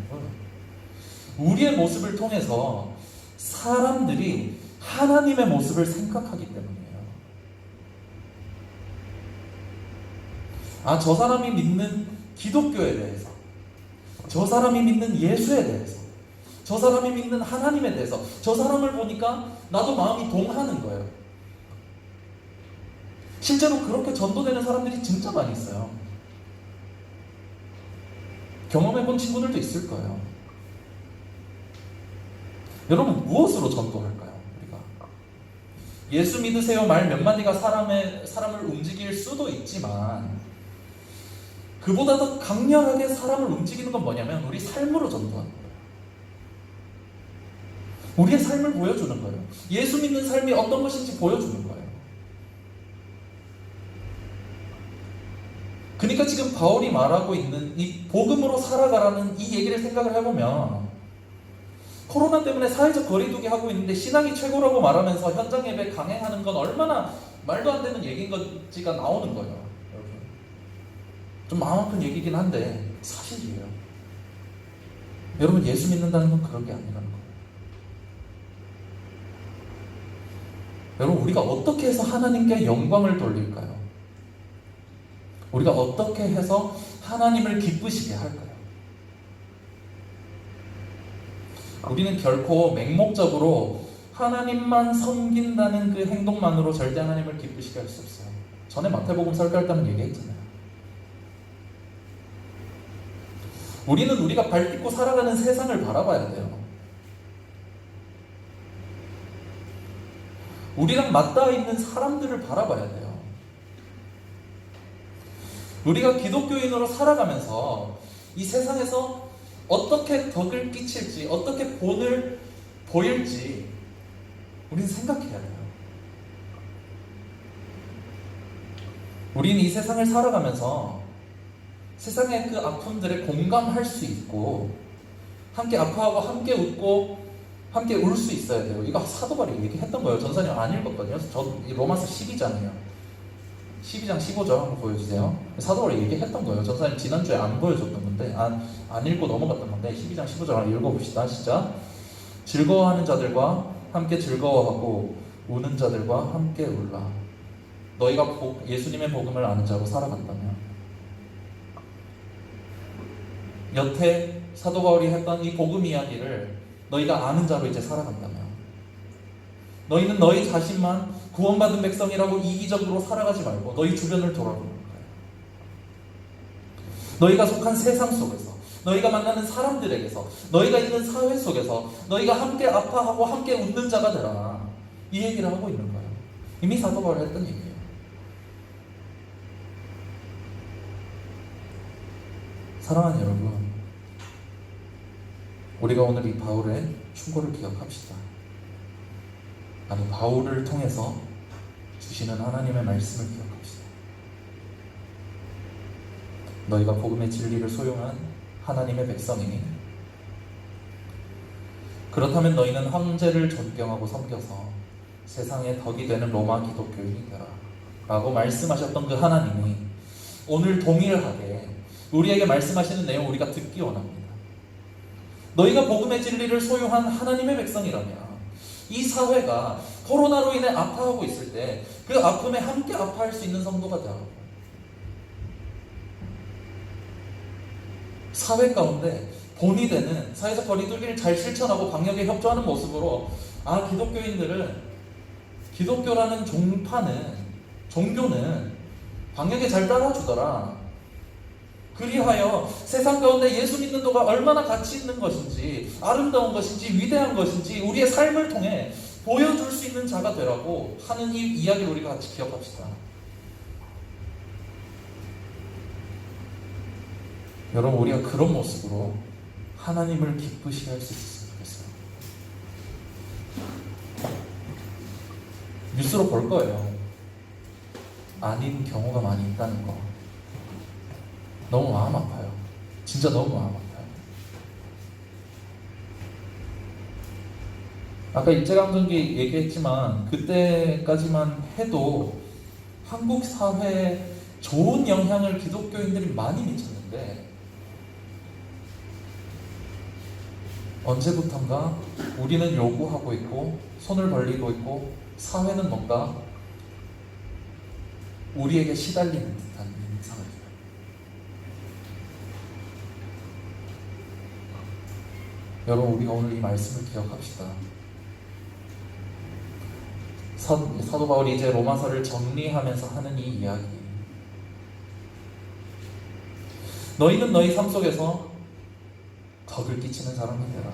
S1: 우리의 모습을 통해서 사람들이 하나님의 모습을 생각하기 때문이에요. 아, 저 사람이 믿는 기독교에 대해서, 저 사람이 믿는 예수에 대해서, 저 사람이 믿는 하나님에 대해서, 저 사람을 보니까 나도 마음이 동하는 거예요. 실제로 그렇게 전도되는 사람들이 진짜 많이 있어요. 경험해본 친구들도 있을 거예요. 여러분 무엇으로 전도할까요? 우리가 예수 믿으세요 말 몇 마디가 사람을 움직일 수도 있지만 그보다 더 강렬하게 사람을 움직이는 건 뭐냐면 우리 삶으로 전도하는 거예요. 우리의 삶을 보여주는 거예요. 예수 믿는 삶이 어떤 것인지 보여주는 거예요. 그러니까 지금 바울이 말하고 있는 이 복음으로 살아가라는 이 얘기를 생각을 해보면 코로나 때문에 사회적 거리두기 하고 있는데 신앙이 최고라고 말하면서 현장 예배 강행하는 건 얼마나 말도 안 되는 얘기인 건지가 나오는 거예요. 여러분. 좀 마음 아픈 얘기긴 한데 사실이에요. 여러분, 예수 믿는다는 건 그런 게 아니라는 거예요. 여러분, 우리가 어떻게 해서 하나님께 영광을 돌릴까요? 우리가 어떻게 해서 하나님을 기쁘시게 할까요? 우리는 결코 맹목적으로 하나님만 섬긴다는 그 행동만으로 절대 하나님을 기쁘시게 할 수 없어요. 전에 마태복음 설교할 때는 얘기했잖아요. 우리는 우리가 발 딛고 살아가는 세상을 바라봐야 돼요. 우리랑 맞닿아 있는 사람들을 바라봐야 돼요. 우리가 기독교인으로 살아가면서 이 세상에서 어떻게 덕을 끼칠지, 어떻게 본을 보일지 우리는 생각해야 돼요. 우리는 이 세상을 살아가면서 세상의 그 아픔들에 공감할 수 있고 함께 아파하고 함께 웃고 함께 울 수 있어야 돼요. 이거 사도 바울이 얘기했던 거예요. 전사님 안 읽었거든요. 저 로마서 12장이에요. 12장 15절 한번 보여주세요. 사도 바울이 얘기했던 거예요. 전사님 지난주에 안 보여줬던 건데 안 읽고 넘어갔던 건데 12장 15절 한번 읽어봅시다. 시작. 즐거워하는 자들과 함께 즐거워하고 우는 자들과 함께 울라. 너희가 예수님의 복음을 아는 자로 살아간다면, 여태 사도 바울이 했던 이 복음 이야기를 너희가 아는 자로 이제 살아간다면, 너희는 너희 자신만 구원받은 백성이라고 이기적으로 살아가지 말고 너희 주변을 돌아보는 거예요. 너희가 속한 세상 속에서, 너희가 만나는 사람들에게서, 너희가 있는 사회 속에서 너희가 함께 아파하고 함께 웃는 자가 되라. 이 얘기를 하고 있는 거예요. 이미 사도 바울이 했던 얘기예요. 사랑하는 여러분, 우리가 오늘 이 바울의 충고를 기억합시다. 아니, 바울을 통해서 주시는 하나님의 말씀을 기억합시다. 너희가 복음의 진리를 소용한 하나님의 백성이니 그렇다면 너희는 황제를 존경하고 섬겨서 세상의 덕이 되는 로마 기독교인이 되라 라고 말씀하셨던 그 하나님이 오늘 동일하게 우리에게 말씀하시는 내용 우리가 듣기 원합니다. 너희가 복음의 진리를 소유한 하나님의 백성이라면 이 사회가 코로나로 인해 아파하고 있을 때 그 아픔에 함께 아파할 수 있는 성도가 되라. 사회 가운데 본이 되는 사회적 거리두기를 잘 실천하고 방역에 협조하는 모습으로 기독교라는 종교는 방역에 잘 따라주더라. 그리하여 세상 가운데 예수 믿는 도가 얼마나 가치 있는 것인지, 아름다운 것인지, 위대한 것인지 우리의 삶을 통해 보여줄 수 있는 자가 되라고 하는 이 이야기를 우리가 같이 기억합시다. 여러분, 우리가 그런 모습으로 하나님을 기쁘시게 할 수 있었으면 좋겠어요. 뉴스로 볼 거예요. 아닌 경우가 많이 있다는 거. 너무 마음 아파요. 진짜 너무 마음 아파요. 아까 일제강점기 얘기했지만 그때까지만 해도 한국 사회에 좋은 영향을 기독교인들이 많이 미쳤는데 언제부턴가 우리는 요구하고 있고 손을 벌리고 있고 사회는 뭔가 우리에게 시달리는 듯한 인상을 줘요. 여러분, 우리가 오늘 이 말씀을 기억합시다. 사도 바울이 이제 로마서를 정리하면서 하는 이 이야기. 너희는 너희 삶 속에서 덕을 끼치는 사람이 되라.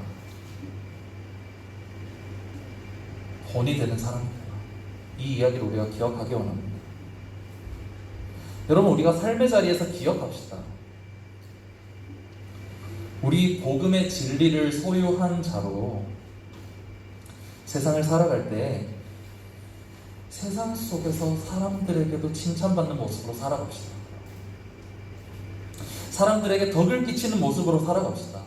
S1: 본이 되는 사람이 되라. 이 이야기를 우리가 기억하기 원합니다. 여러분, 우리가 삶의 자리에서 기억합시다. 우리 복음의 진리를 소유한 자로 세상을 살아갈 때 세상 속에서 사람들에게도 칭찬받는 모습으로 살아갑시다. 사람들에게 덕을 끼치는 모습으로 살아갑시다.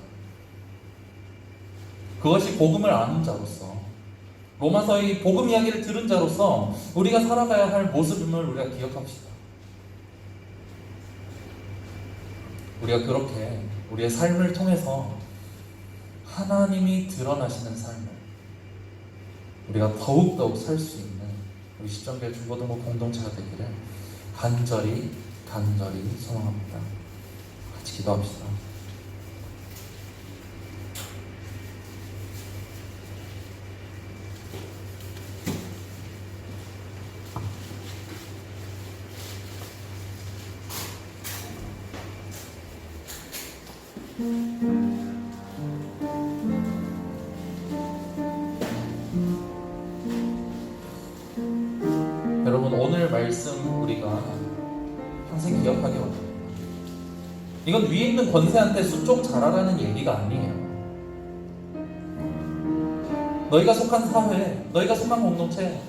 S1: 그것이 복음을 아는 자로서, 로마서의 복음 이야기를 들은 자로서 우리가 살아가야 할 모습임을 우리가 기억합시다. 우리가 그렇게 우리의 삶을 통해서 하나님이 드러나시는 삶을 우리가 더욱더욱 살 수 있는 우리 시정교회 중고등부 공동체가 되기를 간절히 소망합니다. 같이 기도합시다. 여러분, 오늘 말씀 우리가 평생 기억하기 원합니다. 이건 위에 있는 권세한테 순종 잘하라는 얘기가 아니에요. 너희가 속한 사회, 너희가 속한 공동체,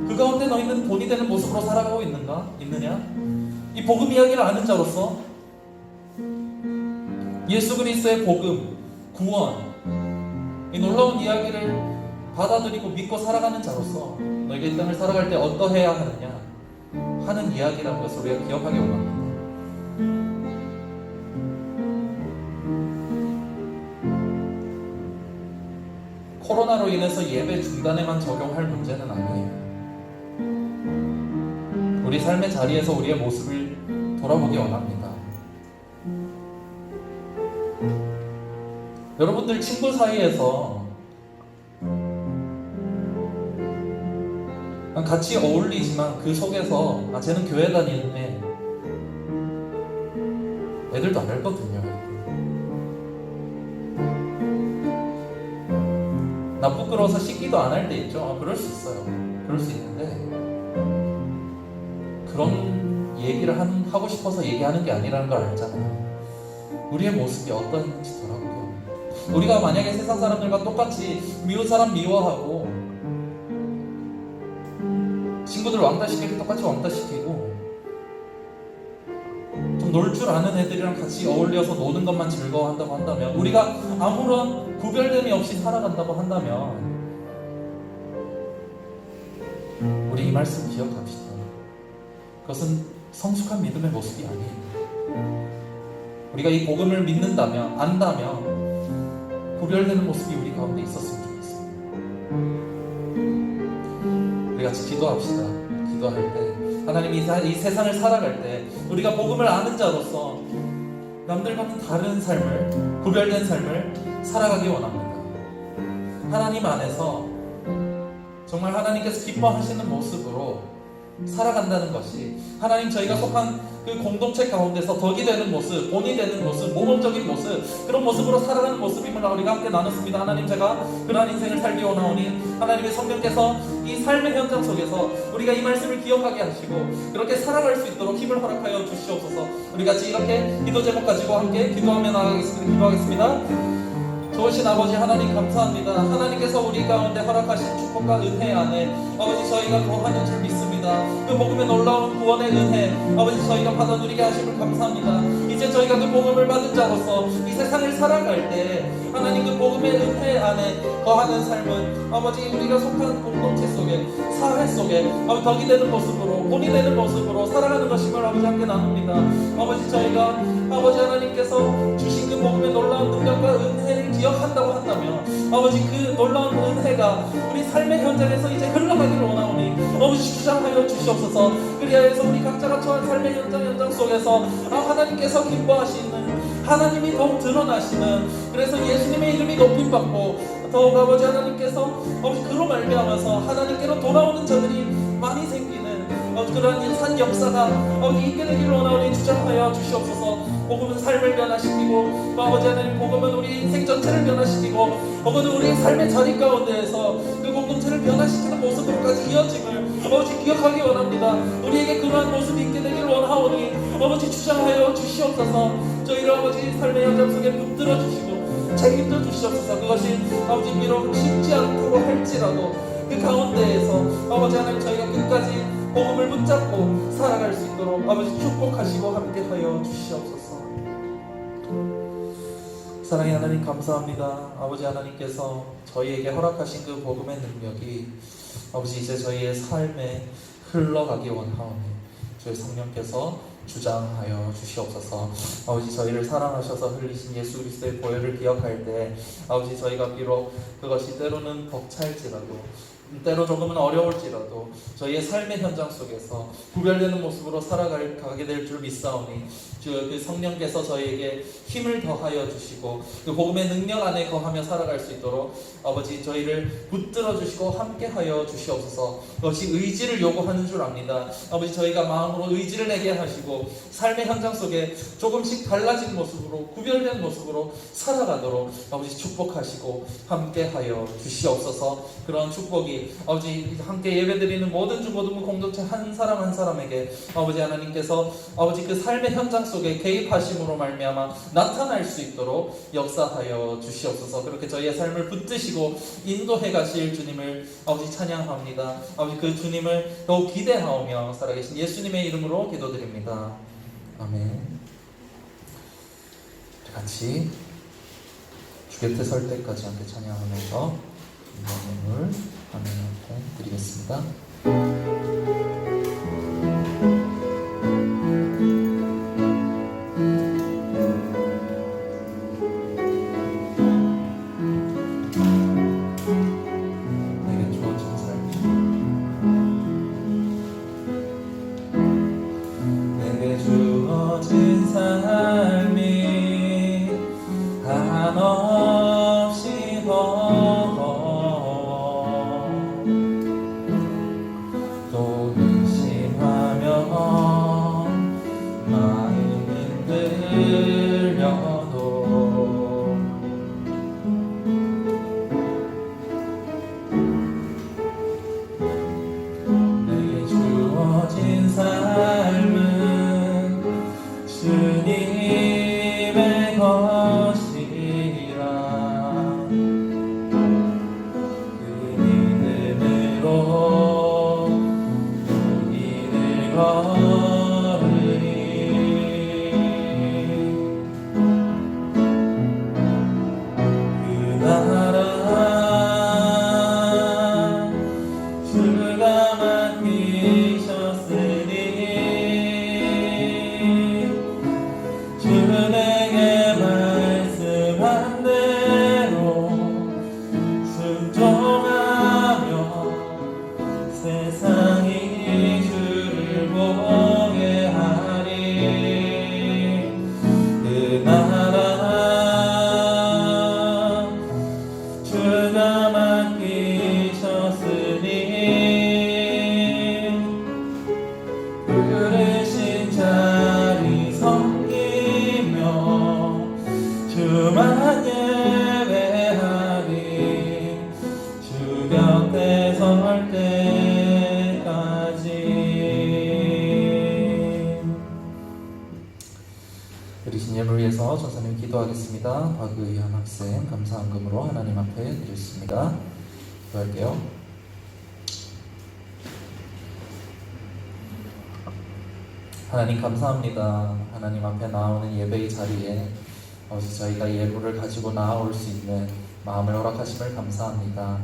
S1: 그 가운데 너희는 본이 되는 모습으로 살아가고 있느냐? 이 복음 이야기를 아는 자로서 예수 그리스도의 복음, 구원, 이 놀라운 이야기를 받아들이고 믿고 살아가는 자로서 너희가 이 땅을 살아갈 때 어떠해야 하느냐 하는 이야기라는 것을 우리가 기억하기 원합니다. 코로나로 인해서 예배 중단에만 적용할 문제는 아니에요. 우리 삶의 자리에서 우리의 모습을 돌아보기 원합니다. 여러분들 친구 사이에서 같이 어울리지만 그 속에서 쟤는 교회 다니는 애들도 알거든요. 나 부끄러워서 씻기도 안 할 때 있죠. 그럴 수 있어요. 그럴 수 있는데 그런 얘기를 하고 싶어서 얘기하는 게 아니라는 걸 알잖아요. 우리의 모습이 어떠했는지 돌아보게 합니다. 우리가 만약에 세상 사람들과 똑같이 미운 사람 미워하고 친구들 왕따시킬 때 똑같이 왕따시키고 좀 놀 줄 아는 애들이랑 같이 어울려서 노는 것만 즐거워한다고 한다면, 우리가 아무런 구별됨이 없이 살아간다고 한다면, 우리 이 말씀 기억합시다. 그것은 성숙한 믿음의 모습이 아니에요. 우리가 이 복음을 믿는다면, 안다면 구별되는 모습이 우리 가운데 있었으면 좋겠습니다. 우리 같이 기도합시다. 기도할 때 하나님이 이 세상을 살아갈 때 우리가 복음을 아는 자로서 남들과는 다른 삶을, 구별된 삶을 살아가기 원합니다. 하나님 안에서 정말 하나님께서 기뻐하시는 모습으로 살아간다는 것이, 하나님 저희가 속한 그 공동체 가운데서 덕이 되는 모습, 본이 되는 모습, 모범적인 모습, 그런 모습으로 살아가는 모습임을 우리가 함께 나눴습니다. 하나님, 제가 그러한 인생을 살기 원하오니 하나님의 성령께서 이 삶의 현장 속에서 우리가 이 말씀을 기억하게 하시고 그렇게 살아갈 수 있도록 힘을 허락하여 주시옵소서. 우리 같이 이렇게 기도 제목 가지고 함께 기도하며 나가겠습니다. 기도하겠습니다. 좋으신 아버지 하나님, 감사합니다. 하나님께서 우리 가운데 허락하신 축복과 은혜 안에 아버지 저희가 거하는 줄 믿습니다. 그 복음의 놀라운 구원의 은혜 아버지 저희가 받아 누리게 하심을 감사합니다. 이제 저희가 그 복음을 받은 자로서 이 세상을 살아갈 때 하나님 그 복음의 은혜 안에 거하는 삶은 아버지 우리가 속한 공동체 속에, 사회 속에 아버지 덕이 되는 모습으로, 본이 되는 모습으로 살아가는 것임을 아버지 함께 나눕니다. 아버지 저희가 아버지 하나님께서 주신 그 복음의 놀라운 능력과 은혜를 기억한다고 한다면 아버지 그 놀라운 은혜가 우리 삶의 현장에서 이제 흘러가기를 원하오니 아버지 주장하여 주시옵소서. 그리하여서 우리 각자가 처한 삶의 현장 속에서 하나님께서 기뻐하시는, 하나님이 더욱 드러나시는, 그래서 예수님의 이름이 높임받고 더욱 아버지 하나님께서 아버지 그로 말미암아서 하나님께로 돌아오는 자들이 많이 생기는 그러한 산 역사가 아버지 있게 되기를 원하오니 주장하여 주시옵소서. 복음은 삶을 변화시키고 아버지 하나님, 복음은 우리 인생 전체를 변화시키고 복음은 우리의 삶의 자리 가운데에서 그 공동체를 변화시키는 모습으로까지 이어짐을 아버지 기억하기 원합니다. 우리에게 그러한 모습이 있게 되기를 원하오니 아버지 주장하여 주시옵소서. 저희를 아버지 삶의 현장 속에 붙들어 주시고 책임져 주시옵소서. 그것이 아버지 비록 쉽지 않다고 할지라도 그 가운데에서 아버지 하나님 저희가 끝까지 복음을 붙잡고 살아갈 수 있도록 아버지 축복하시고 함께하여 주시옵소서. 사랑의 하나님 감사합니다. 아버지 하나님께서 저희에게 허락하신 그 복음의 능력이 아버지 이제 저희의 삶에 흘러가기 원하오니 저희 성령께서 주장하여 주시옵소서. 아버지 저희를 사랑하셔서 흘리신 예수 그리스도의 보혈을 기억할 때 아버지 저희가 비록 그것이 때로는 벅찰지라도 때로 조금은 어려울지라도 저희의 삶의 현장 속에서 구별되는 모습으로 살아가게 될 줄 믿사오니 그 성령께서 저희에게 힘을 더하여 주시고 그 복음의 능력 안에 거하며 살아갈 수 있도록 아버지 저희를 붙들어 주시고 함께하여 주시옵소서. 그것이 의지를 요구하는 줄 압니다. 아버지 저희가 마음으로 의지를 내게 하시고 삶의 현장 속에 조금씩 달라진 모습으로 구별된 모습으로 살아가도록 아버지 축복하시고 함께하여 주시옵소서. 그런 축복이 아버지 함께 예배드리는 모든 중고등부 공동체 한 사람 한 사람에게 아버지 하나님께서 아버지 그 삶의 현장 속에 개입하심으로 말미암아 나타날 수 있도록 역사하여 주시옵소서. 그렇게 저희의 삶을 붙드시고 인도해 가실 주님을 아버지 찬양합니다. 아버지 그 주님을 더욱 기대하오며 살아계신 예수님의 이름으로 기도드립니다. 아멘. 같이 주 곁에 설 때까지 함께 찬양하면서 기도를 하나님 앞에 드리겠습니다. 내게 주어진 삶이 한없이 또 의심하며 마음이 흔들려도 내게 주어진 삶은 주님의 것이라 그 믿음으로 걸으니 그 나라 주가 맡기셨으니 주 내게 말씀한 대로 순종하며 세상이 보게 하리. 그 나라 주가 맡기셨으니 부르신 자리 섬기며 주만 예배하리. 주 곁에 설 때까지. 드리신 예물을 위해서 전사님 기도하겠습니다. 박의현 학생 감사한금으로 하나님 앞에 드렸습니다. 기도할게요. 하나님 감사합니다. 하나님 앞에 나오는 예배의 자리에 아버지 저희가 예물을 가지고 나아올 수 있는 마음을 허락하심을 감사합니다.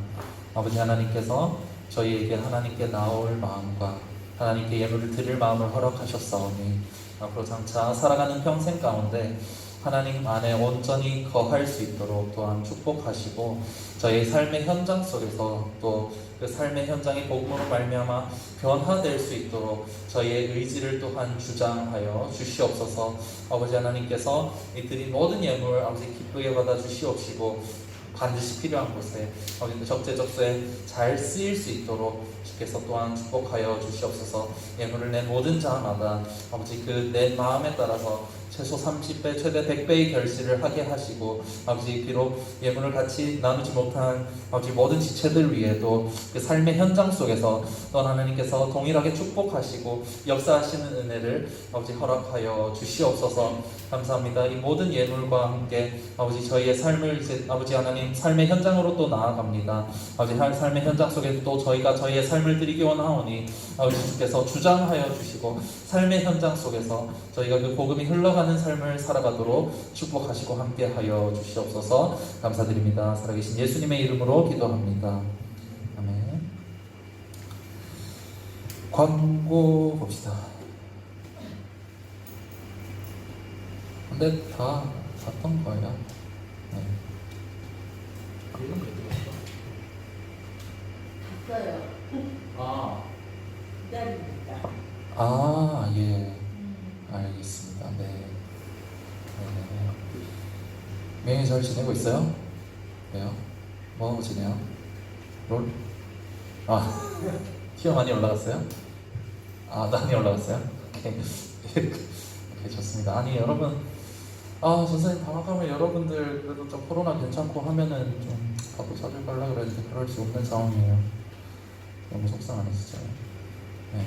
S1: 아버지 하나님께서 저희에게 하나님께 나올 마음과 하나님께 예물을 드릴 마음을 허락하셨사오니 앞으로 장차 살아가는 평생 가운데 하나님 안에 온전히 거할 수 있도록 또한 축복하시고 저희의 삶의 현장 속에서 또 그 삶의 현장이 복음으로 말미암아 변화될 수 있도록 저희의 의지를 또한 주장하여 주시옵소서. 아버지 하나님께서 이 드린 모든 예물 아버지 기쁘게 받아 주시옵시고 반드시 필요한 곳에 아버지 적재적소에 잘 쓰일 수 있도록 주께서 또한 축복하여 주시옵소서. 예물을 낸 모든 자마다 아버지 그 내 마음에 따라서 최소 30배, 최대 100배의 결실을 하게 하시고 아버지 비록 예물을 같이 나누지 못한 아버지 모든 지체들 위에도 그 삶의 현장 속에서 또 하나님께서 동일하게 축복하시고 역사하시는 은혜를 아버지 허락하여 주시옵소서. 감사합니다. 이 모든 예물과 함께 아버지 저희의 삶을 이제 아버지 하나님 삶의 현장으로 또 나아갑니다. 아버지 삶의 현장 속에 또 저희가 저희의 삶을 드리기 원하오니 아버지 주께서 주장하여 주시고 삶의 현장 속에서 저희가 그 복음이 흘러가는 삶을 살아가도록 축복하시고 함께하여 주시옵소서. 감사드립니다. 살아계신 예수님의 이름으로 기도합니다. 아멘. 광고 봅시다. 근데 다 샀던 거예요. 네.
S2: 이런 거
S3: 봤어요.
S2: 아,
S3: 기다립니다.
S1: 아, 예. 알겠습니다. 네. 명예 잘 지내고 있어요? 왜요? 뭐 하고 지내요? 롤? 아, 티어 많이 올라갔어요? 아, 많이 올라갔어요? 오케이. 오케이, 좋습니다. 아니, 여러분, 선생님 방학하면 여러분들 그래도 좀 코로나 괜찮고 하면은 좀 가고 사줄 가려고 그랬는데 그럴 수 없는 상황이에요. 너무 속상하시죠? 네.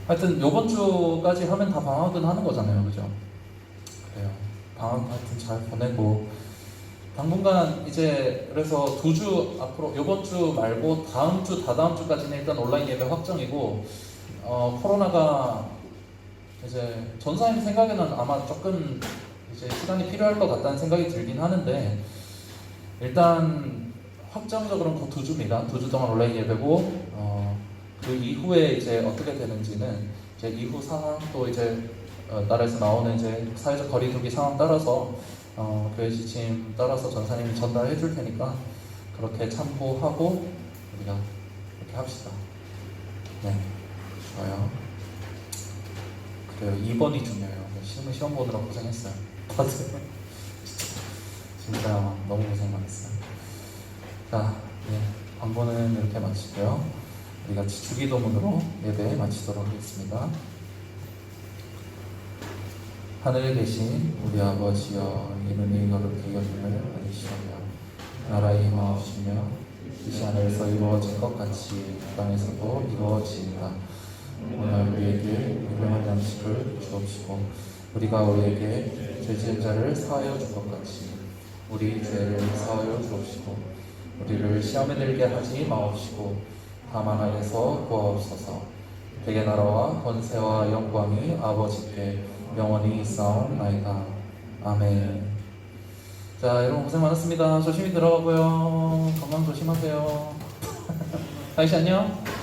S1: 하여튼 요번 주까지 하면 다 방학은 하는 거잖아요, 그죠? 그래요. 방학 하여튼 잘 보내고 당분간 이제 그래서 2주 앞으로 요번 주 말고 다음 주, 다다음 주까지는 일단 온라인 예배 확정이고 코로나가 이제 전사님 생각에는 아마 조금 이제 시간이 필요할 것 같다는 생각이 들긴 하는데 일단 확정적으로는 그 2주입니다. 2주 동안 온라인 예배고 그 이후에 이제 어떻게 되는지는 이제 이후 상황 또 이제 나라에서 나오는 이제 사회적 거리두기 상황 따라서 교회 지침 따라서 전사님이 전달해 줄 테니까 그렇게 참고하고 우리가 이렇게 합시다. 네, 좋아요. 그래요. 2번이 중요해요. 시험 보느라 고생했어요. 다들 진짜 너무 고생 많았어요. 자, 네, 광고는 이렇게 마치고요. 우리 같이 주기도문으로 예배 마치도록 하겠습니다. 하늘에 계신 우리 아버지여, 이름이 거룩히 여김을 받으시오며 나라의 임하옵시며 뜻이 하늘에서 이루어진 것 같이 땅에서도 이루어지리라. 오늘 우리에게 유명한 양식을 주옵시고 우리가 우리에게 죄 지은 자를 사하여 줄 것 같이 우리 죄를 사하여 주옵시고 우리를 시험에 들게 하지 마옵시고 다만 악에서 구하옵소서. 대개 나라와 권세와 영광이 아버지께 영원히 있사옵나이다. 아멘. 자, 여러분 고생 많았습니다. 조심히 들어가고요. 건강 조심하세요. 다시 안녕.